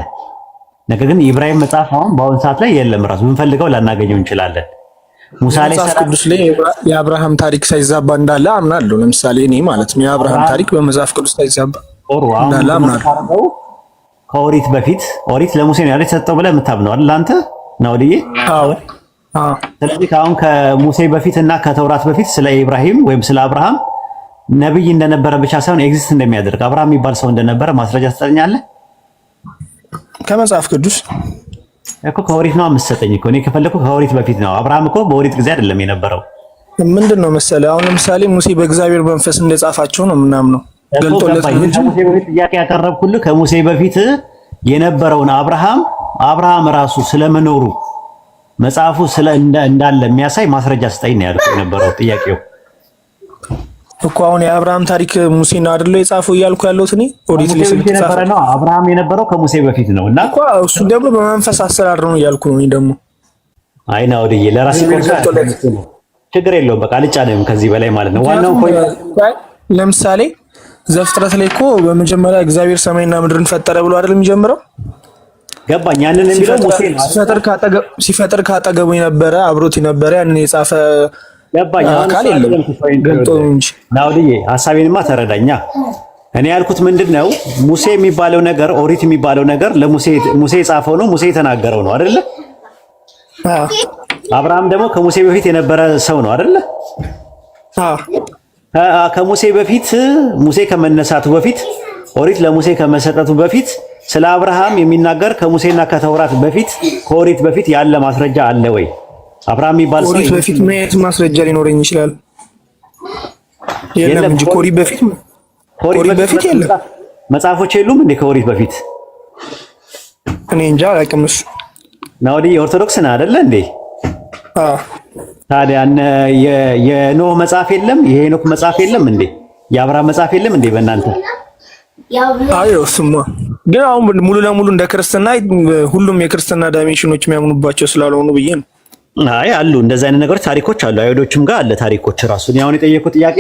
ነገር ግን ኢብራሂም መጽሐፍ አሁን በአሁኑ ሰዓት ላይ የለም። ራሱ ብንፈልገው ላናገኘው እንችላለን። ሙሳ ላይ መጽሐፍ ቅዱስ ላይ የአብርሃም ታሪክ ሳይዛባ እንዳለ አምናለሁ። ለምሳሌ እኔ ማለት ነው የአብርሃም ታሪክ በመጽሐፍ ቅዱስ ሳይዛባ እንዳለ አምናለሁ። ከኦሪት በፊት ኦሪት ለሙሴ ነው የተሰጠው ብለህ የምታምነው አይደል አንተ ናውድዬ? አዎ። ስለዚህ አሁን ከሙሴ በፊት እና ከተውራት በፊት ስለ ኢብራሂም ወይም ስለ አብርሃም ነብይ እንደነበረ ብቻ ሳይሆን ኤግዚስት እንደሚያደርግ አብርሃም የሚባል ሰው እንደነበረ ማስረጃ ትሰጠኛለህ? ከመጽሐፍ ቅዱስ እኮ ከኦሪት ነው የምትሰጠኝ እኮ። እኔ ከፈለኩ ከኦሪት በፊት ነው። አብርሃም እኮ በኦሪት ጊዜ አይደለም የነበረው። ምንድን ነው መሰለህ አሁን ለምሳሌ ሙሴ በእግዚአብሔር መንፈስ እንደጻፋቸው ነው ምናምነው ገልጦለት ነው እንጂ ከሙሴ በፊት ጥያቄ ያቀረብኩልህ ከሙሴ በፊት የነበረውን አብርሃም ራሱ ስለመኖሩ መጽሐፉ እንዳለ የሚያሳይ ማስረጃ ስጠኝ ነው ያልኩት የነበረው ጥያቄው እኮ። አሁን የአብርሃም ታሪክ ሙሴ ነው አይደል የጻፈው እያልኩ ያለሁት እኔ። ኦሪት ላይ ስለተጻፈ ነው አብርሃም የነበረው ከሙሴ በፊት ነው እና እኮ እሱ ደግሞ በመንፈስ አሰራር ነው እያልኩ ነው እኔ ደግሞ። አይ ነው ወዲዬ ለራሴ ችግር የለውም በቃ አልጫነም ከዚህ በላይ ማለት ነው። ዋናው ለምሳሌ ዘፍጥረት ላይ እኮ በመጀመሪያ እግዚአብሔር ሰማይና ምድርን ፈጠረ ብሎ አይደል የሚጀምረው? ገባኝ። ያንን የሚለው ሙሴ ነው። ሲፈጥር ካጠገቡ የነበረ አብሮት የነበረ ያንን የጻፈ ገባኝ። አካል የለም ገልጦ እንጂ። ናውድዬ ሐሳቤንማ ተረዳኛ። እኔ ያልኩት ምንድነው ሙሴ የሚባለው ነገር ኦሪት የሚባለው ነገር ሙሴ የጻፈው ነው፣ ሙሴ የተናገረው ነው አይደለ? አብርሃም ደግሞ ከሙሴ በፊት የነበረ ሰው ነው አይደለ? ከሙሴ በፊት ሙሴ ከመነሳቱ በፊት ኦሪት ለሙሴ ከመሰጠቱ በፊት ስለ አብርሃም የሚናገር ከሙሴና ከተውራት በፊት ከኦሪት በፊት ያለ ማስረጃ አለ ወይ? አብርሃም የሚባል ሰው ኦሪት በፊት ምን አይነት ማስረጃ ሊኖረኝ ይችላል? የለም እንጂ ከኦሪት በፊት የለም። መጽሐፎች የሉም እንዴ ከኦሪት በፊት? እኔ እንጃ አላውቅም። እሱ ናውዲ ኦርቶዶክስ ነህ አይደለ እንዴ? ታዲያ የኖህ መጽሐፍ የለም? የሄኖክ መጽሐፍ የለም እንዴ? የአብርሃም መጽሐፍ የለም እንዴ በእናንተ? አይ እሱማ ግን አሁን ሙሉ ለሙሉ እንደ ክርስትና ሁሉም የክርስትና ዳይሜንሽኖች የሚያምኑባቸው ስላልሆኑ ብዬ ነው። አይ አሉ እንደዛ አይነት ነገሮች ታሪኮች አሉ። አይሁዶችም ጋር አለ ታሪኮች ራሱ። አሁን የጠየቁት ጥያቄ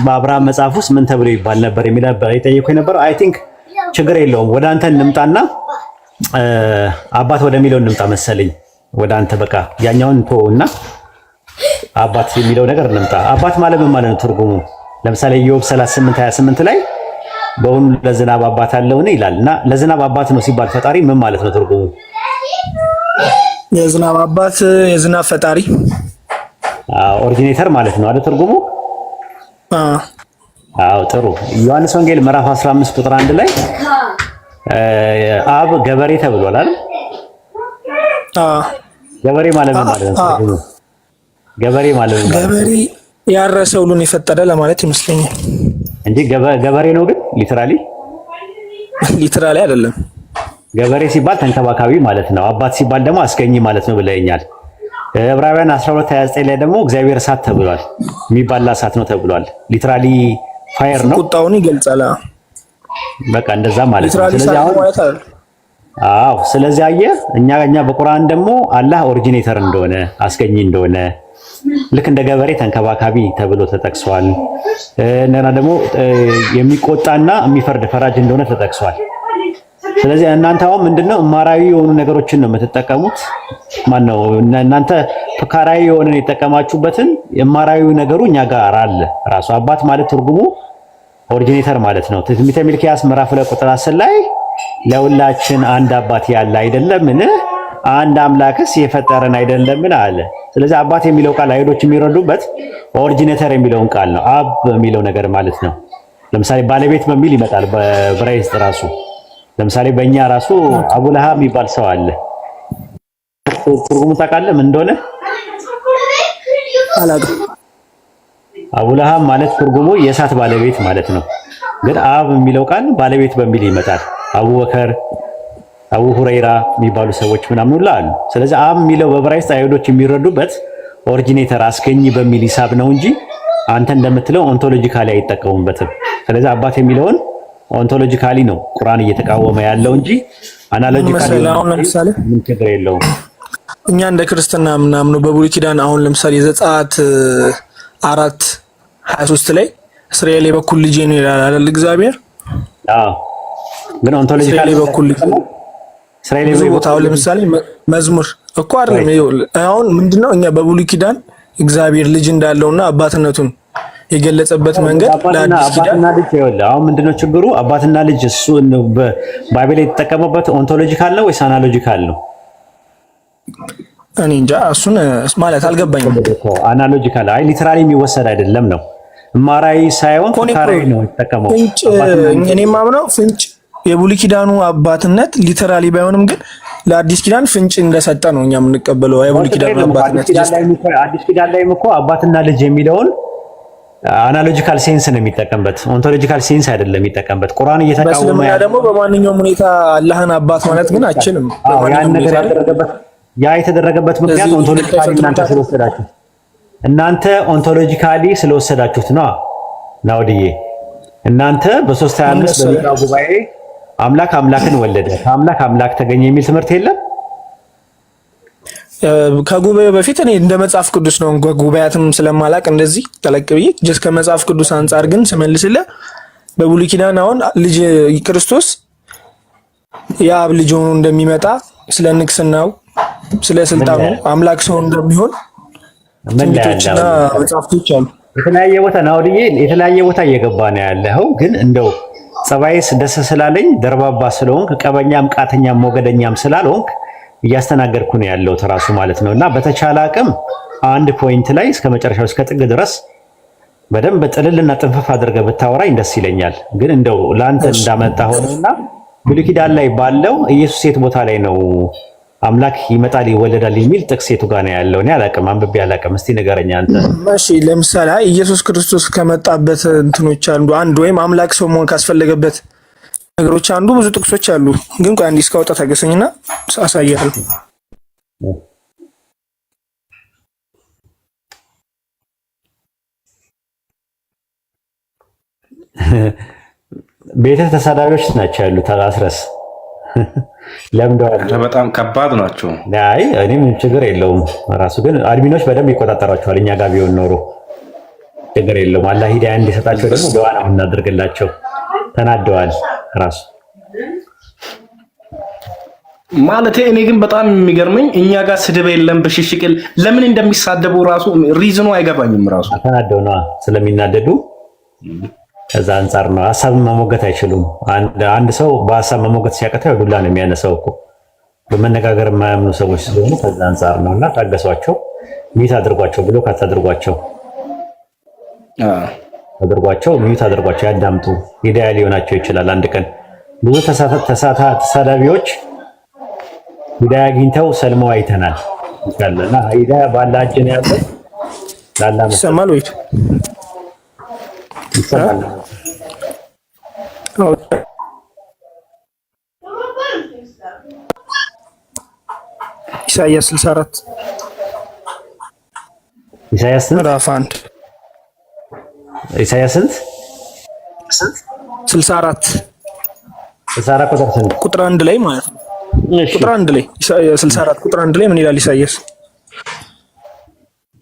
በአብርሃም መጽሐፍ ውስጥ ምን ተብሎ ይባል ነበር የሚል የጠየቁ የነበረው። አይ ቲንክ ችግር የለውም ወደ አንተ እንምጣና አባት ወደሚለው እንምጣ መሰለኝ። ወደ አንተ በቃ ያኛውን ተወውና አባት የሚለው ነገር እንምጣ። አባት ማለት ምን ማለት ነው ትርጉሙ? ለምሳሌ ኢዮብ 38:28 ላይ በእውኑ ለዝናብ አባት አለውን ይላል እና ለዝናብ አባት ነው ሲባል ፈጣሪ ምን ማለት ነው ትርጉሙ? የዝናብ አባት የዝናብ ፈጣሪ ኦሪጂኔተር ማለት ነው አይደል ትርጉሙ? አዎ ጥሩ። ዮሐንስ ወንጌል ምዕራፍ 15 ቁጥር 1 ላይ አብ ገበሬ ተብሏል አይደል? ገበሬ ማለት ምን ማለት ነው? ገበሬ ማለት ነው ገበሬ ያረሰ ሁሉን የፈጠረ ለማለት ይመስለኛል እንጂ ገበሬ ነው ግን ሊትራሊ አይደለም። ገበሬ ሲባል ተንከባካቢ ማለት ነው። አባት ሲባል ደግሞ አስገኝ ማለት ነው ብለኛል። ዕብራውያን 12:29 ላይ ደግሞ እግዚአብሔር እሳት ተብሏል፣ የሚባላ እሳት ነው ተብሏል። ሊትራሊ ፋየር ነው፣ ቁጣውን ይገልጻል። በቃ እንደዛ ማለት ነው። ስለዚህ አሁን ስለዚህ አየህ እኛ በቁርአን ደግሞ አላህ ኦሪጂኔተር እንደሆነ አስገኝ እንደሆነ ልክ እንደ ገበሬ ተንከባካቢ ተብሎ ተጠቅሷል። እና ደግሞ የሚቆጣና የሚፈርድ ፈራጅ እንደሆነ ተጠቅሷል። ስለዚህ እናንተ አሁን ምንድነው እማራዊ የሆኑ ነገሮችን ነው የምትጠቀሙት። ማነው እናንተ ፍካራዊ የሆነን የተጠቀማችሁበትን የማራዊ ነገሩ እኛ ጋር አለ። ራሱ አባት ማለት ትርጉሙ ኦሪጂኔተር ማለት ነው። ትንቢተ ሚልክያስ ምዕራፍ 2 ቁጥር 10 ላይ ለሁላችን አንድ አባት ያለ አይደለምን? አንድ አምላክስ የፈጠረን አይደለምን አለ። ስለዚህ አባት የሚለው ቃል አይሁዶች የሚረዱበት ኦሪጂኔተር የሚለውን ቃል ነው። አብ የሚለው ነገር ማለት ነው። ለምሳሌ ባለቤት በሚል ይመጣል በዕብራይስጥ ራሱ። ለምሳሌ በእኛ ራሱ አቡለሃብ የሚባል ሰው አለ። ትርጉሙ ታውቃለህ ምን እንደሆነ? አላውቅም። አቡለሃብ ማለት ትርጉሙ የእሳት ባለቤት ማለት ነው። ግን አብ የሚለው ቃል ባለቤት በሚል ይመጣል። አቡበከር፣ አቡ ሁረይራ የሚባሉ ሰዎች ምናምን ሁሉ አሉ። ስለዚህ አብ የሚለው በዕብራይስጥ አይሁዶች የሚረዱበት ኦሪጂኔተር አስገኝ በሚል ሂሳብ ነው እንጂ አንተ እንደምትለው ኦንቶሎጂካሊ አይጠቀሙበትም። ስለዚህ አባት የሚለውን ኦንቶሎጂካሊ ነው ቁርአን እየተቃወመ ያለው እንጂ አናሎጂካሊ ለምሳሌ ምን ችግር የለውም። እኛ እንደ ክርስትና ምናምን በብሉይ ኪዳን አሁን ለምሳሌ ዘጸአት 4:23 ላይ እስራኤል የበኩል ልጄ ነው ይላል አይደል እግዚአብሔር? ግን ኦንቶሎጂካሊ በኩል ልጅ እስራኤል ቦታው ለምሳሌ መዝሙር እኮ አይደለም። አሁን ምንድነው እኛ በብሉይ ኪዳን እግዚአብሔር ልጅ እንዳለውና አባትነቱን የገለጸበት መንገድ ለአዲስ ኪዳን አሁን ምንድነው ችግሩ? አባትና ልጅ እሱ ባይብል የተጠቀመበት ኦንቶሎጂካል ነው ወይስ አናሎጂካል ነው? እኔ እንጃ እሱን ማለት አልገባኝም። አናሎጂካል አይ ሊተራሊ የሚወሰድ አይደለም ነው ማራይ ሳይሆን ፍካራዊ ነው የተጠቀመው። እኔ ማምነው ፍንጭ የብሉይ ኪዳኑ አባትነት ሊተራሊ ባይሆንም ግን ለአዲስ ኪዳን ፍንጭ እንደሰጠ ነው እኛ የምንቀበለው። የብሉይ ኪዳኑ አባትነት አዲስ ኪዳን ላይም እኮ አባትና ልጅ የሚለውን አናሎጂካል ሴንስ ነው የሚጠቀምበት፣ ኦንቶሎጂካል ሴንስ አይደለም የሚጠቀምበት። ቁርአን እየተቃወመ ያለው ደግሞ በማንኛውም ሁኔታ አላህን አባት ማለት ግን አችልም። ያ የተደረገበት ምክንያት ኦንቶሎጂካሊ እናንተ ኦንቶሎጂካሊ ስለወሰዳችሁት ነው። ናውዲዬ እናንተ በ325 በሚቃው ጉባኤ አምላክ አምላክን ወለደ ከአምላክ አምላክ ተገኘ የሚል ትምህርት የለም። ከጉባኤው በፊት እኔ እንደ መጽሐፍ ቅዱስ ነው ጉባኤያትም ስለማላቅ እንደዚህ ጠለቅ ብዬ ጀስ ከመጽሐፍ ቅዱስ አንፃር ግን ስመልስልህ በብሉይ ኪዳን አሁን ልጅ ክርስቶስ የአብ ልጅ ሆኖ እንደሚመጣ ስለ ንግስናው ስለ ስልጣኑ አምላክ ሰው እንደሚሆን ትንቢቶችና መጽሐፍቶች አሉ። የተለያየ ቦታ ናውዲዬ የተለያየ ቦታ እየገባ ነው ያለው። ግን እንደው ጸባይስ ደስ ስላለኝ ደርባባ ስለሆንክ ቀበኛም ቃተኛም ሞገደኛም ስላልሆንክ እያስተናገድኩ ነው ያለው ተራሱ ማለት ነውና በተቻለ አቅም አንድ ፖይንት ላይ እስከ መጨረሻው እስከ ጥግ ድረስ በደንብ ጥልልና ጥንፈፍ አድርገህ ብታወራኝ ደስ ይለኛል። ግን እንደው ላንተ እንዳመጣ ሆነና ብሉይ ኪዳን ላይ ባለው ኢየሱስ የት ቦታ ላይ ነው አምላክ ይመጣል ይወለዳል የሚል ጥቅስ የቱ ጋር ነው ያለው? እኔ አላውቅም፣ አንብቤ አላውቅም። እስቲ ንገረኝ አንተ። እሺ ለምሳሌ ኢየሱስ ክርስቶስ ከመጣበት እንትኖች አንዱ ወይም አምላክ ሰው መሆን ካስፈለገበት ነገሮች አንዱ ብዙ ጥቅሶች አሉ። ግን ቆይ አንዴ እስካወጣ ታገሰኝና አሳያለሁ። ቤተ ተሳዳቢዎች ናቸው ያሉት። አላስረስ ለምደዋል። በጣም ከባድ ናቸው። አይ እኔም ችግር የለውም። ራሱ ግን አድሚኖች በደንብ ይቆጣጠሯቸዋል። እኛ ጋር ቢሆን ኖሮ ችግር የለውም። አላህ ሂዳያ እንዲሰጣቸው ደግሞ ደዋ ነው እናደርግላቸው። ተናደዋል ራሱ ማለት እኔ ግን በጣም የሚገርመኝ እኛ ጋር ስድብ የለም ብሽሽቅል ለምን እንደሚሳደቡ ራሱ ሪዝኑ አይገባኝም። ራሱ ተናደው ነው ስለሚናደዱ ከዛ አንፃር ነው። ሀሳብን መሞገት አይችሉም። አንድ ሰው በሀሳብ መሞገት ሲያቀተው ዱላ ነው የሚያነሳው እኮ። በመነጋገር የማያምኑ ሰዎች ስለሆኑ ከዛ አንፃር ነውና ታገሷቸው፣ ሚት አድርጓቸው ብሎ ካታድርጓቸው አድርጓቸው፣ ሚት አድርጓቸው፣ ያዳምጡ። ሂዳያ ሊሆናቸው ይችላል አንድ ቀን። ብዙ ተሳዳቢዎች ሂዳያ አግኝተው ሰልመው አይተናል ይላልና ሂዳያ ባላ እጅ ነው ያለው። ላላ ይሰማል ወይ? ይሰማል። ኢሳይያስ 64 ኢሳይያስ ምዕራፍ 1 ኢሳይያስ ስንት 64 ቁጥር 1 ላይ ማለት ነው። ቁጥር 1 ላይ 64 ቁጥር 1 ላይ ምን ይላል ኢሳይያስ?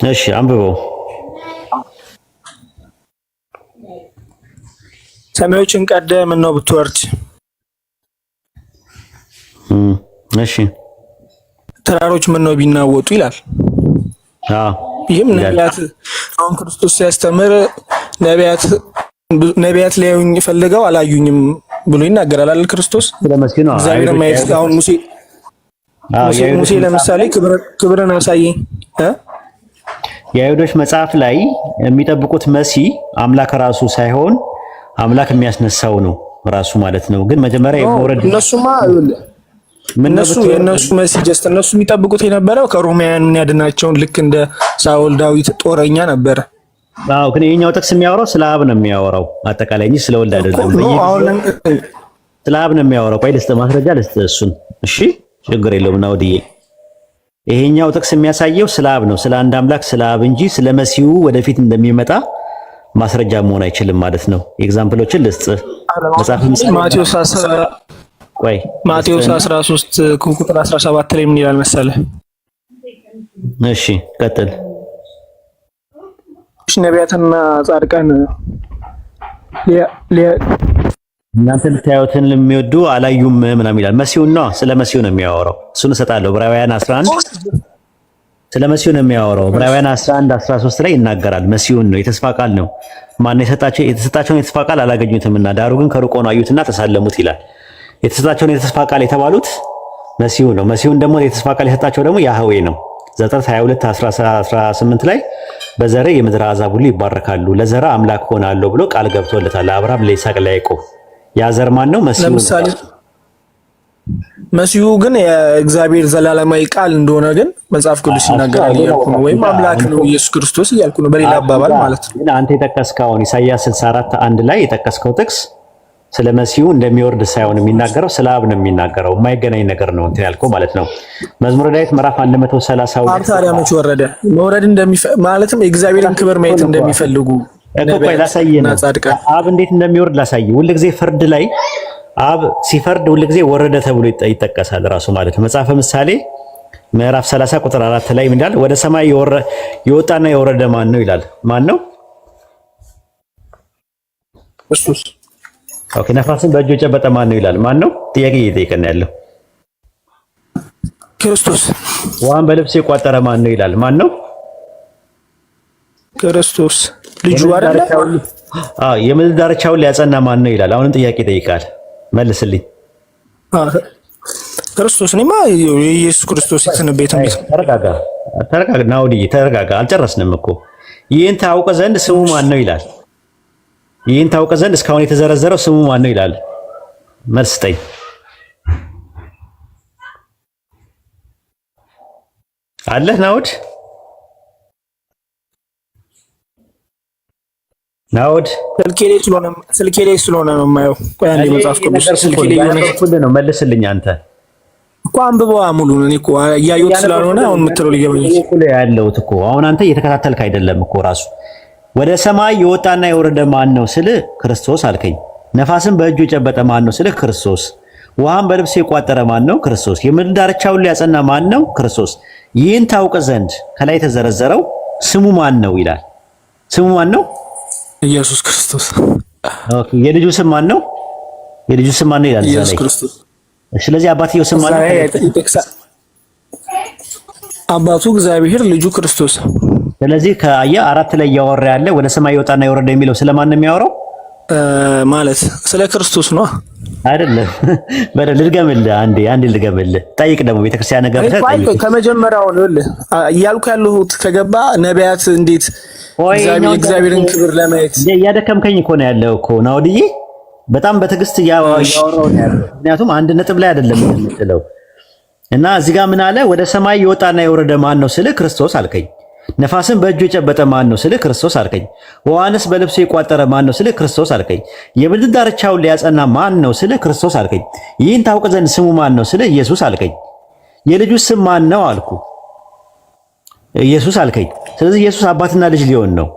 እሺ አንብበው። ሰማዮችን ቀደ ምን ነው ብትወርድ። እሺ ተራሮች ምን ነው ቢናወጡ ይላል። ይህም ነቢያት አሁን ክርስቶስ ሲያስተምር ነቢያት ሊያዩኝ ፈልገው አላዩኝም ብሎ ይናገራል አይደል? ክርስቶስ እግዚአብሔር ማየት አሁን ሙሴ ለምሳሌ ክብርን አሳየኝ የአይሁዶች መጽሐፍ ላይ የሚጠብቁት መሲህ አምላክ ራሱ ሳይሆን አምላክ የሚያስነሳው ነው ራሱ ማለት ነው። ግን መጀመሪያ የወረደ የእነሱ መሲህ ጀስት እነሱ የሚጠብቁት የነበረው ከሮማውያን የሚያድናቸውን ልክ እንደ ሳውል ዳዊት ጦረኛ ነበረ። ግን ይሄኛው ጥቅስ የሚያወራው ስለ አብ ነው የሚያወራው አጠቃላይ እንጂ ስለ ወልድ አይደለም። ስለ አብ ነው የሚያወራው። ቆይ ልስጥ ማስረጃ ልስጥ እሱን። እሺ ችግር የለውም እና ወዲዬ ይሄኛው ጥቅስ የሚያሳየው ስለ አብ ነው፣ ስለ አንድ አምላክ ስለ አብ እንጂ ስለ መሲሁ ወደፊት እንደሚመጣ ማስረጃ መሆን አይችልም ማለት ነው። ኤግዛምፕሎችን ልስጥ። መጽሐፍ ማቴዎስ 13 ቁጥር 17 ላይ ምን ይላል መሰለህ? እሺ ቀጥል። ነቢያትና ጻድቃን እናንተ ልታዩትን ለሚወዱ አላዩም ምናምን ይላል። መሲሁን ነው፣ ስለ መሲሁ ነው የሚያወራው። እሱን እሰጣለሁ። ዕብራውያን 11 ስለ መሲሁ ነው የሚያወራው። ዕብራውያን 11 13 ላይ ይናገራል። መሲሁን ነው፣ የተስፋ ቃል ነው። ማን የተሰጣቸውን የተስፋ ቃል አላገኙትምና ዳሩ ግን ከሩቅ ሆነው አዩትና ተሳለሙት ይላል። የተሰጣቸውን የተስፋ ቃል የተባሉት መሲሁ ነው። መሲሁን ደግሞ የተስፋ ቃል የሰጣቸው ደግሞ ያህዌ ነው። ዘፍጥረት 22 18 ላይ በዘሬ የምድር አሕዛብ ሁሉ ይባረካሉ፣ ለዘራ አምላክ ሆናለሁ ብሎ ቃል ገብቶለታል ለአብርሃም፣ ለይስሐቅ፣ ለያዕቆብ። ያ ዘር ማን ነው? መሲሁ። ለምሳሌ መሲሁ ግን የእግዚአብሔር ዘላለማዊ ቃል እንደሆነ ግን መጽሐፍ ቅዱስ ይናገራል እያልኩ ነው። ወይም አምላክ ነው ኢየሱስ ክርስቶስ እያልኩ ነው በሌላ አባባል ማለት ነው። ግን አንተ የጠቀስከው ኢሳይያስ 64 1 ላይ የጠቀስከው ጥቅስ ስለ መሲሁ እንደሚወርድ ሳይሆን የሚናገረው ስለ አብ ነው የሚናገረው። የማይገናኝ ነገር ነው እንትን ያልከው ማለት ነው። መዝሙረ ዳዊት ምዕራፍ 132 ታዲያ መች ወረደ? መውረድ ማለትም የእግዚአብሔርን ክብር ማየት እንደሚፈልጉ አብ እንዴት እንደሚወርድ ላሳይ። ሁልጊዜ ፍርድ ላይ አብ ሲፈርድ ሁልጊዜ ወረደ ተብሎ ይጠቀሳል ራሱ ማለት ነው። መጽሐፈ ምሳሌ ምዕራፍ 30 ቁጥር 4 ላይ ምን ይላል? ወደ ሰማይ የወጣና የወረደ ማን ነው ይላል። ማን ነው? ክርስቶስ። ኦኬ። ነፋስን በእጁ የጨበጠ ማን ነው ይላል። ማን ነው? ጥያቄ እየጠየቀን ያለው ክርስቶስ። ውሃን በልብስ የቋጠረ ማን ነው ይላል። ማን ነው? ክርስቶስ ልጁ አይደለ? የምድር ዳርቻውን ሊያጸና ማን ነው ይላል። አሁንም ጥያቄ ይጠይቃል። መልስልኝ። ክርስቶስ ነማ የኢየሱስ ክርስቶስ የተነበየው ትንቢት። ተረጋጋ ናውዲ ተረጋጋ። አልጨረስንም እኮ። ይህን ታውቅ ዘንድ ስሙ ማን ነው ይላል። ይህን ታውቅ ዘንድ እስካሁን የተዘረዘረው ስሙ ማን ነው ይላል። መልስ ስጠኝ። አለህ ናውድ? ናውድ ስልኬ ላይ ስለሆነ ነው የማየው። ቆይ አንዴ መጽሐፍ ቅዱስ ስልኬ ላይ ነው። መልስልኝ አንተ እኮ አንብበዋ ሙሉን። እኔ እኮ እያየሁት ስላልሆነ አሁን የምትለው ሊገባኝ ያለሁት እኮ አሁን አንተ እየተከታተልክ አይደለም እኮ ራሱ። ወደ ሰማይ የወጣና የወረደ ማን ነው ስልህ ክርስቶስ አልከኝ። ነፋስን በእጁ የጨበጠ ማን ነው ስልህ ክርስቶስ። ውሃን በልብስ የቋጠረ ማን ነው? ክርስቶስ። የምድር ዳርቻውን ሊያጸና ማን ነው? ክርስቶስ። ይህን ታውቅ ዘንድ ከላይ የተዘረዘረው ስሙ ማን ነው ይላል። ስሙ ማን ነው? ኢየሱስ ክርስቶስ። ኦኬ። የልጁ ስም ማን ነው? የልጁ ስም ማን ነው ይላል ኢየሱስ ክርስቶስ። ስለዚህ አባትየው ስም ማን ነው? አባቱ እግዚአብሔር፣ ልጁ ክርስቶስ። ስለዚህ ከአያ 4 ላይ እያወራ ያለ ወደ ሰማይ የወጣና የወረደ የሚለው ስለማን ነው የሚያወራው? ማለት ስለ ክርስቶስ ነው አይደለም? በደል ልድገምልህ፣ አንዴ ልድገምልህ። ጠይቅ ደግሞ ቤተክርስቲያን ነገር ጠይቅ። ከመጀመሪያው ነው እያልኩ ያለሁት ከገባ ነቢያት እንዴት እግዚአብሔርን ክብር ለማየት እያደከምከኝ እኮ ነው ያለው እኮ ናውድዬ። በጣም በትዕግስት እያወራሁ ነው ያለው። ምክንያቱም አንድ ነጥብ ላይ አይደለም የምትለው እና እዚህ ጋር ምን አለ? ወደ ሰማይ የወጣና የወረደ ማን ነው ስልህ ክርስቶስ አልከኝ። ነፋስን በእጁ የጨበጠ ማን ነው ስልህ ክርስቶስ አልከኝ። ውሃንስ በልብሱ የቋጠረ ማን ነው ስልህ ክርስቶስ አልከኝ። የምድር ዳርቻውን ሊያጸና ማን ነው ስልህ ክርስቶስ አልከኝ። ይህን ታውቅ ዘንድ ስሙ ማን ነው ስልህ ኢየሱስ አልከኝ። የልጁ ስም ማን ነው አልኩ። ኢየሱስ አልከኝ። ስለዚህ ኢየሱስ አባትና ልጅ ሊሆን ነው።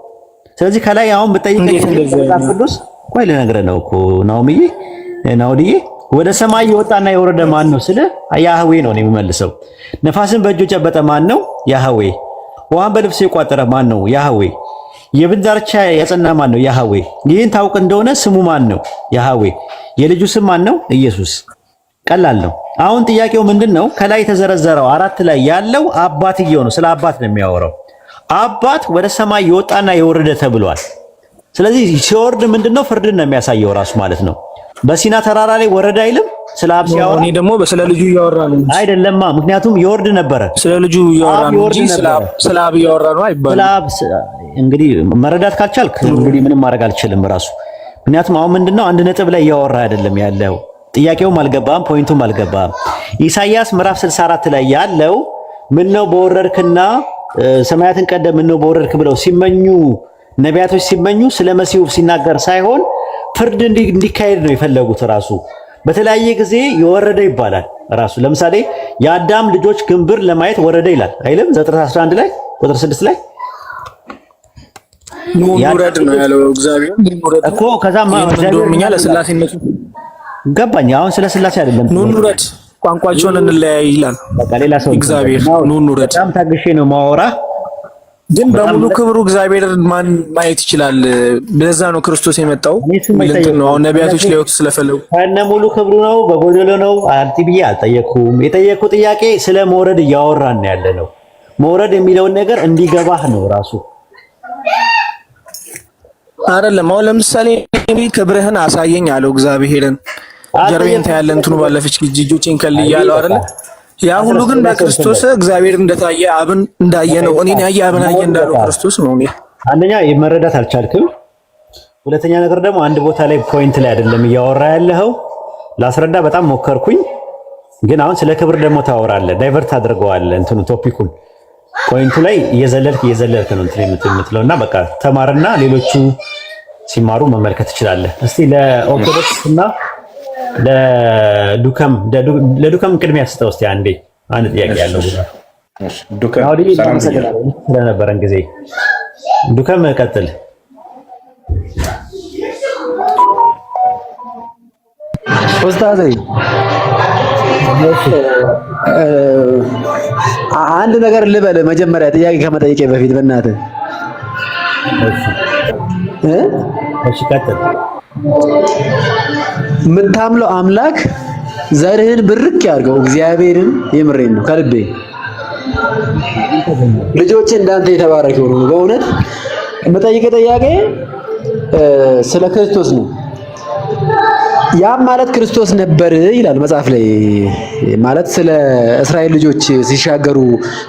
ስለዚህ ከላይ አሁን ብጠይቀኝ ቅዱስ ቆይ ልነግርህ ነው እኮ ናውምዬ ናውድዬ ወደ ሰማይ የወጣና የወረደ ማን ነው ስለ ያህዌ ነው የሚመልሰው። ነፋስን በእጁ ጨበጠ ማን ነው? ያህዌ። ውሃን በልብሱ የቋጠረ ማን ነው? ያህዌ። የብን ዳርቻ ያጸና ማን ነው? ያህዌ። ይህን ታውቅ እንደሆነ ስሙ ማን ነው? ያህዌ። የልጁ ስም ማን ነው? ኢየሱስ። ቀላል ነው። አሁን ጥያቄው ምንድነው? ከላይ የተዘረዘረው 4 ላይ ያለው አባትየው ነው። ስለ አባት ነው የሚያወራው። አባት ወደ ሰማይ የወጣና የወረደ ተብሏል። ስለዚህ ሲወርድ ምንድነው? ፍርድን ነው የሚያሳየው ራሱ ማለት ነው። በሲና ተራራ ላይ ወረደ አይልም? ስለ አብ ሲያወራ እኔ ደግሞ ስለ ልጁ እያወራ ነው አይደለማ። ምክንያቱም ይወርድ ነበረ። ስለ ልጁ እያወራ ነው እንጂ ስለ አብ እያወራ ነው አይባልም። ስለ አብ እንግዲህ መረዳት ካልቻልክ እንግዲህ ምንም ማድረግ አልችልም ራሱ። ምክንያቱም አሁን ምንድነው አንድ ነጥብ ላይ እያወራ አይደለም ያለው። ጥያቄውም አልገባም፣ ፖይንቱም አልገባም። ኢሳይያስ ምዕራፍ 64 ላይ ያለው ምነው በወረድክና ሰማያትን ቀደ ምነው በወረድክ ብለው ሲመኙ ነቢያቶች ሲመኙ ስለ መሲሁ ሲናገር ሳይሆን ፍርድ እንዲካሄድ ነው የፈለጉት። ራሱ በተለያየ ጊዜ የወረደ ይባላል። ራሱ ለምሳሌ የአዳም ልጆች ግንብር ለማየት ወረደ ይላል አይልም? ዘፍጥረት 11 ላይ ቁጥር 6 ላይ ኑረድ ነው ያለው እግዚአብሔር ኑረድ እኮ። ከዛማ እንደውምኛ ለስላሴነቱ ገባኝ። አሁን ስለ ስላሴ አይደለም ኑረድ ቋንቋቸውን እንለያይ ይላል። በቃ ሌላ ሰው እግዚአብሔር ኑረድ በጣም ታግሼ ነው ማወራ። ግን በሙሉ ክብሩ እግዚአብሔርን ማን ማየት ይችላል? በዛ ነው ክርስቶስ የመጣው። ነው አሁን ነቢያቶች ሊወጡ ስለፈለጉ ከነ ሙሉ ክብሩ ነው በጎደሎ ነው ብዬ አልጠየኩም። የጠየቁ ጥያቄ ስለ መውረድ እያወራን ያለ ነው። መውረድ የሚለውን ነገር እንዲገባህ ነው ራሱ አይደለም። አሁን ለምሳሌ ክብርህን አሳየኝ አለው እግዚአብሔርን። ጀርቤን ታያለህ እንትኑ ባለፈች እጆቼን ከልያለሁ አይደለ? ያ ሁሉ ግን በክርስቶስ እግዚአብሔር እንደታየ አብን እንዳየ ነው። እኔን ያየ አብን አየ እንዳለው ክርስቶስ ነው። አንደኛ መረዳት አልቻልክም። ሁለተኛ ነገር ደግሞ አንድ ቦታ ላይ ፖይንት ላይ አይደለም እያወራ ያለኸው። ላስረዳ በጣም ሞከርኩኝ፣ ግን አሁን ስለ ክብር ደግሞ ታወራለህ። ዳይቨርት አድርገዋለህ እንትኑ ቶፒኩን። ፖይንቱ ላይ እየዘለልክ ነው እንትን የምትለውና በቃ ተማርና ሌሎቹ ሲማሩ መመልከት ትችላለህ። እስቲ ለኦርቶዶክስ እና ለዱከም ቅድሚያ ስጠው። እስቲ አንድ ጥያቄ ያለው ዱከም ስለነበረን ጊዜ ዱከም ቀጥል። ኡስታዝ አንድ ነገር ልበል መጀመሪያ ጥያቄ ከመጠየቄ በፊት በእናትህ እሺ ቀጥል። የምታምለው አምላክ ዘርህን ብርክ ያድርገው። እግዚአብሔርን የምሬን ነው ከልቤ። ልጆች እንዳንተ የተባረከ ይሁኑ። በእውነት የምጠይቀው ጥያቄ ስለ ክርስቶስ ነው። ያም ማለት ክርስቶስ ነበር ይላል መጽሐፍ ላይ። ማለት ስለ እስራኤል ልጆች ሲሻገሩ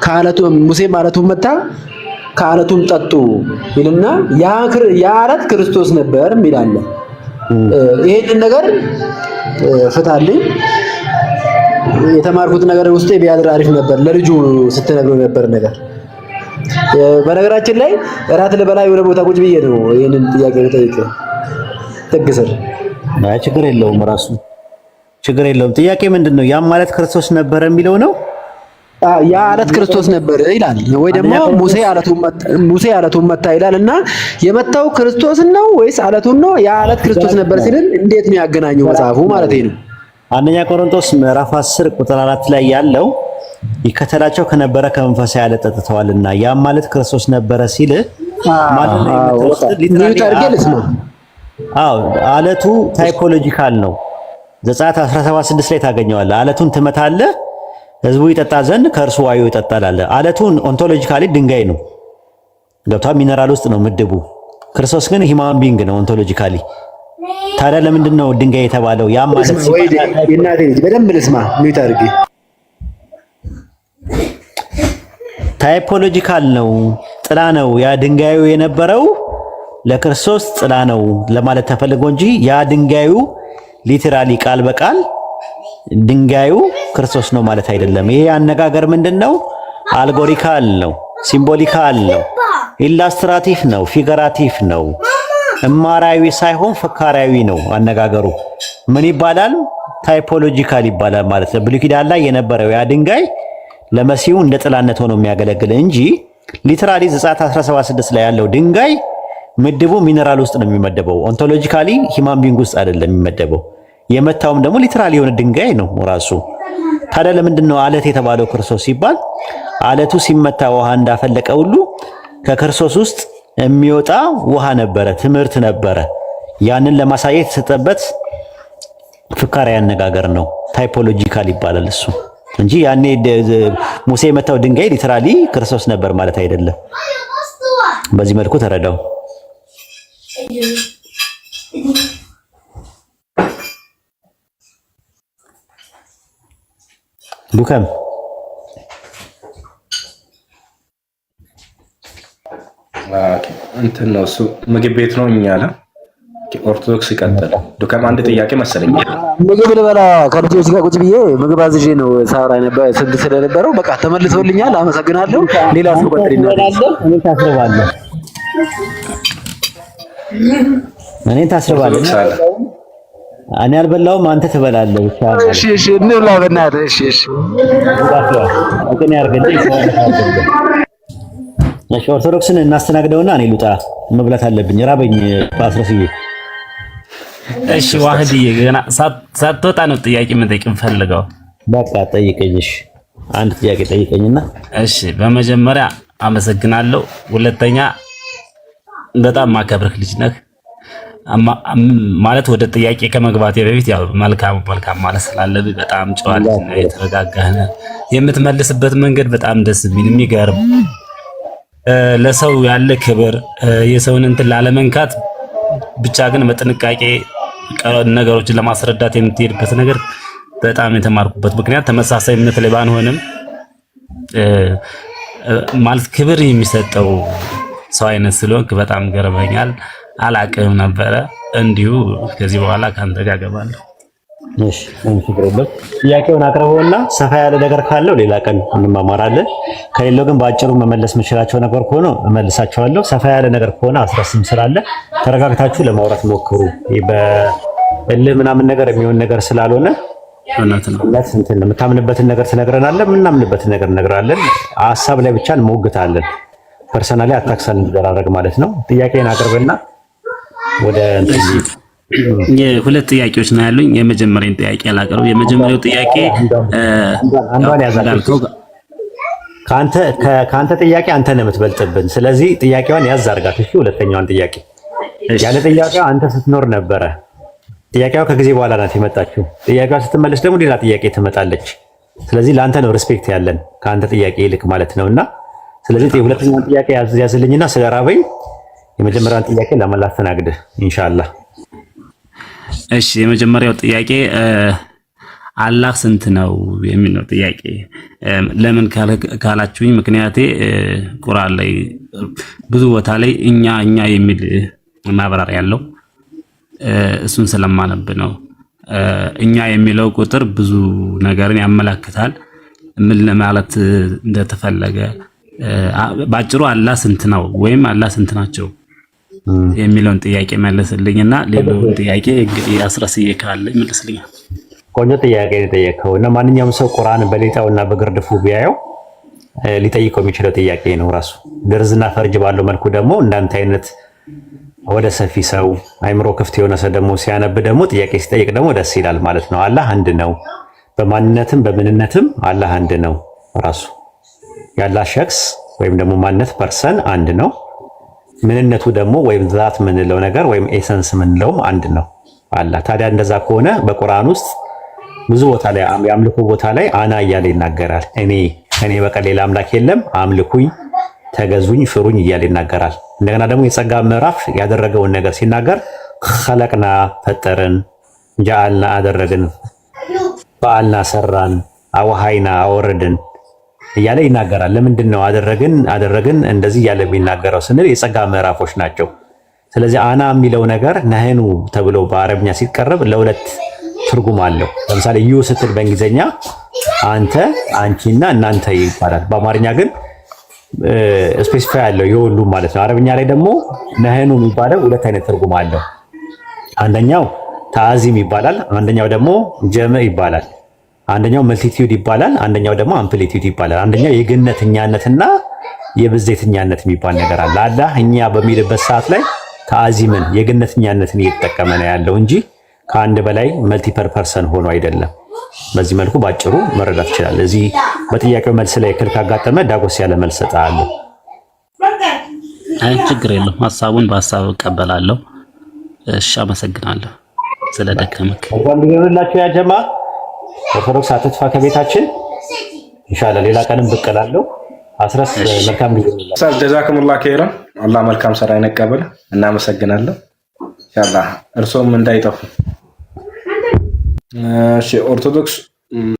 ከአለቱ ሙሴ ማለቱን መታ ከአለቱም ጠጡ ይልና ያ አለት ክርስቶስ ነበር ይላል። ይሄንን ነገር ፍታልኝ። የተማርኩት ነገር ውስጤ ቢያድር አሪፍ ነበር። ለልጁ ስትነግረው ነበር ነገር። በነገራችን ላይ እራት ልበላ የሆነ ቦታ ቁጭ ብዬ ነው ይሄንን ጥያቄ ጠይቀው ተግሰር ችግር የለውም ራሱ ችግር የለውም። ጥያቄ ምንድነው? ያም ማለት ክርስቶስ ነበር የሚለው ነው። ያ አለት ክርስቶስ ነበር ይላል ወይ ደግሞ ሙሴ አለቱን መታ ይላልና የመታው ክርስቶስን ነው ወይስ አለቱን ነው? ያ አለት ክርስቶስ ነበር ሲልን እንዴት ነው ያገናኘው መጽሐፉ ማለት ነው? አንደኛ ቆሮንቶስ ምዕራፍ 10 ቁጥር 4 ላይ ያለው ይከተላቸው ከነበረ ከመንፈሳዊ አለት ጠጥተዋልና ያም ማለት ክርስቶስ ነበረ ሲል ማለት ነው። አለቱ ታይፖሎጂካል ነው። ዘጸአት 17:6 ላይ ታገኘዋለህ። አለቱን ትመታለህ ህዝቡ ይጠጣ ዘንድ ከእርሱ ዋዩ ይጠጣል አለ። አለቱን ኦንቶሎጂካሊ ድንጋይ ነው። ገብቷል? ሚነራል ውስጥ ነው ምድቡ። ክርስቶስ ግን ሂማን ቢንግ ነው ኦንቶሎጂካሊ። ታዲያ ለምንድን ነው ድንጋይ የተባለው? ያም ማለት እናቴ በደንብ ልስማ ሚዩት አድርጌ። ታይፖሎጂካል ነው፣ ጥላ ነው። ያ ድንጋዩ የነበረው ለክርስቶስ ጥላ ነው ለማለት ተፈልጎ እንጂ ያ ድንጋዩ ሊተራሊ ቃል በቃል ድንጋዩ ክርስቶስ ነው ማለት አይደለም። ይሄ አነጋገር ምንድነው? አልጎሪካል ነው፣ ሲምቦሊካል ነው፣ ኢላስትራቲቭ ነው፣ ፊገራቲቭ ነው። እማራዊ ሳይሆን ፍካራዊ ነው አነጋገሩ። ምን ይባላል? ታይፖሎጂካል ይባላል ማለት ነው። ብሉይ ኪዳን ላይ የነበረው ያ ድንጋይ ለመሲሁ እንደ ጥላነት ሆኖ የሚያገለግል እንጂ ሊተራሊ ዘጸአት 17:6 ላይ ያለው ድንጋይ ምድቡ ሚነራል ውስጥ ነው የሚመደበው። ኦንቶሎጂካሊ ሂማን ቢንግ ውስጥ አይደለም የሚመደበው። የመታውም ደግሞ ሊትራሊ የሆነ ድንጋይ ነው ራሱ። ታዲያ ለምንድን ነው አለት የተባለው ክርስቶስ ሲባል አለቱ ሲመታ ውሃ እንዳፈለቀ ሁሉ ከክርስቶስ ውስጥ የሚወጣ ውሃ ነበረ፣ ትምህርት ነበረ። ያንን ለማሳየት የተሰጠበት ፍካሪ አነጋገር ነው። ታይፖሎጂካል ይባላል እሱ እንጂ ያኔ ሙሴ የመታው ድንጋይ ሊትራሊ ክርስቶስ ነበር ማለት አይደለም። በዚህ መልኩ ተረዳው። ዱከም እንትን ነው እሱ ምግብ ቤት ነው እኛ አለ ኦርቶዶክስ ይቀጥል። ዱከም አንድ ጥያቄ መሰለኝ ምግብ ልበላ ከልጆች ጋር ቁጭ ብዬ ምግብ አዝዤ ነው ሳውራ ነበር ስለነበረው በቃ ተመልሶልኛል። አመሰግናለሁ። ሌላ ሰው ቀጥልና እኔ ታስረባለህ እኔ ታስረባለህ። እኔ አልበላሁም አንተ ትበላለህ ብቻ። እሺ እንብላ በእናትህ። እሺ እኔ አርገልኝ። እሺ ኦርቶዶክስን እናስተናግደውና እኔ ልውጣ፣ መብላት አለብኝ፣ ራበኝ ፓስረስዬ። እሺ ዋህድዬ ገና ሳትወጣ ነው ጥያቄ መጠየቅ የምፈልገው። በቃ ጠይቀኝ። እሺ አንድ ጥያቄ ጠይቀኝና። እሺ በመጀመሪያ አመሰግናለሁ። ሁለተኛ በጣም ማከብርህ ልጅ ነህ። ማለት ወደ ጥያቄ ከመግባቴ በፊት ያው መልካም ማለት ስላለብህ በጣም ጨዋ ልጅ ነህ፣ የተረጋጋህ ነህ። የምትመልስበት መንገድ በጣም ደስ የሚል የሚገርም፣ ለሰው ያለ ክብር፣ የሰውን እንትን ላለመንካት ብቻ ግን በጥንቃቄ ነገሮችን ለማስረዳት የምትሄድበት ነገር በጣም የተማርኩበት ምክንያት ተመሳሳይ እምነት ላይ ባንሆንም ማለት ክብር የሚሰጠው ሰው አይነት ስለሆንክ በጣም ገርመኛል። አላቅም ነበረ። እንዲሁ ከዚህ በኋላ ካንተ ጋር ገባለሁ። እሺ ችግር የለም። ጥያቄውን አቅርበውና ሰፋ ያለ ነገር ካለው ሌላ ቀን እንማማራለን። ከሌለው ግን በአጭሩ መመለስ የምችላቸው ነገር ከሆነ እመልሳቸዋለሁ። ሰፋ ያለ ነገር ከሆነ አስረስም ስላለ ተረጋግታችሁ ለማውራት ሞክሩ። በእልህ ምናምን ነገር የሚሆን ነገር ስላልሆነ እንትን የምታምንበትን ነገር ትነግረናለህ፣ የምናምንበትን ነገር እነግራለን። ሀሳብ ላይ ብቻ እንሞግታለን። ፐርሰናሊ አታክሳል እንደራረግ ማለት ነው። ጥያቄን አቅርብና ወደ ሁለት ጥያቄዎች ነው ያሉኝ። የመጀመሪያውን ጥያቄ አላቀርብ። የመጀመሪያው ጥያቄ አንዷን ያዛልከው ከአንተ ጥያቄ አንተ ነው የምትበልጥብን። ስለዚህ ጥያቄዋን ያዝ አድርጋት። እሺ ሁለተኛዋን ጥያቄ ያለ ጥያቄዋ አንተ ስትኖር ነበረ። ጥያቄዋ ከጊዜ በኋላ ናት የመጣችው። ጥያቄዋ ስትመለስ ደግሞ ሌላ ጥያቄ ትመጣለች። ስለዚህ ለአንተ ነው ሪስፔክት ያለን ከአንተ ጥያቄ ይልቅ ማለት ነውና፣ ስለዚህ የሁለተኛውን ጥያቄ ያዝልኝና ስለራበኝ የመጀመሪያውን ጥያቄ ለማላስተናግድህ ኢንሻአላህ። እሺ የመጀመሪያው ጥያቄ አላህ ስንት ነው የሚል ነው ጥያቄ። ለምን ካላችሁኝ ምክንያቴ ቁርአን ላይ ብዙ ቦታ ላይ እኛ የሚል ማብራሪያ ያለው እሱን ስለማነብ ነው። እኛ የሚለው ቁጥር ብዙ ነገርን ያመለክታል። ምን ለማለት እንደተፈለገ ባጭሩ አላህ ስንት ነው ወይም አላህ ስንት ናቸው የሚለውን ጥያቄ መለስልኝና ሌላውን ጥያቄ እንግዲህ አስረስዬ ካለ ይመልስልኛል። ቆንጆ ጥያቄ የጠየቀው እና ማንኛውም ሰው ቁርአን በሌጣውና በግርድፉ ቢያየው ሊጠይቀው የሚችለው ጥያቄ ነው ራሱ። ደርዝና ፈርጅ ባለው መልኩ ደግሞ እንዳንተ አይነት ወደ ሰፊ ሰው አይምሮ ክፍት የሆነ ሰው ደግሞ ሲያነብ ደግሞ ጥያቄ ሲጠይቅ ደግሞ ደስ ይላል ማለት ነው። አላህ አንድ ነው፣ በማንነትም በምንነትም አላህ አንድ ነው። ራሱ ያላህ ሸክስ ወይም ደግሞ ማንነት ፐርሰን አንድ ነው። ምንነቱ ደግሞ ወይም ዛት ምንለው ነገር ወይም ኤሰንስ ምንለውም አንድ ነው አላህ። ታዲያ እንደዛ ከሆነ በቁርአን ውስጥ ብዙ ቦታ ላይ የአምልኮ ቦታ ላይ አና እያለ ይናገራል። እኔ በቀር ሌላ አምላክ የለም፣ አምልኩኝ፣ ተገዙኝ፣ ፍሩኝ እያለ ይናገራል። እንደገና ደግሞ የጸጋ ምዕራፍ ያደረገውን ነገር ሲናገር ኸለቅና ፈጠርን፣ ጃአልና አደረግን፣ ፈአልና ሰራን፣ አወሃይና አወረድን እያለ ይናገራል። ለምንድን ነው አደረግን እንደዚህ እያለ የሚናገረው ስንል የጸጋ ምዕራፎች ናቸው። ስለዚህ አና የሚለው ነገር ነህኑ ተብሎ በአረብኛ ሲቀርብ ለሁለት ትርጉም አለው። ለምሳሌ ዩ ስትል በእንግሊዝኛ አንተ፣ አንቺና እናንተ ይባላል። በአማርኛ ግን ስፔሲፋይ አለው የሁሉም ማለት ነው። አረብኛ ላይ ደግሞ ነህኑ የሚባለው ሁለት አይነት ትርጉም አለው። አንደኛው ታዚም ይባላል፣ አንደኛው ደግሞ ጀምዕ ይባላል። አንደኛው መልቲቲዩድ ይባላል፣ አንደኛው ደግሞ አምፕሊቲዩድ ይባላል። አንደኛው የግነትኛነትና የብዜትኛነት የሚባል ነገር አለ። አላህ እኛ በሚልበት ሰዓት ላይ ተአዚምን የግነትኛነትን እየተጠቀመ ነው ያለው እንጂ ከአንድ በላይ መልቲፐር ፐርሰን ሆኖ አይደለም። በዚህ መልኩ ባጭሩ መረዳት ይችላል። እዚህ በጥያቄው መልስ ላይ እክል ካጋጠመ ዳጎስ ያለ መልስ ሰጣለሁ። አይ ችግር የለም፣ ሐሳቡን በሐሳብ እቀበላለሁ። እሺ አመሰግናለሁ ስለደከመክ። እንኳን ቢሆንላችሁ ያ ጀማ ኦርቶዶክስ አትጥፋ ከቤታችን ኢንሻአላህ። ሌላ ቀንም ብቅ እላለሁ። አስረስ መልካም ጊዜ ኡስታዝ ጀዛኩሙላህ ኸይራን። አላህ መልካም ስራ ይነቀበል። እናመሰግናለን። ኢንሻአላህ እርሶም እንዳይጠፉ። እሺ ኦርቶዶክስ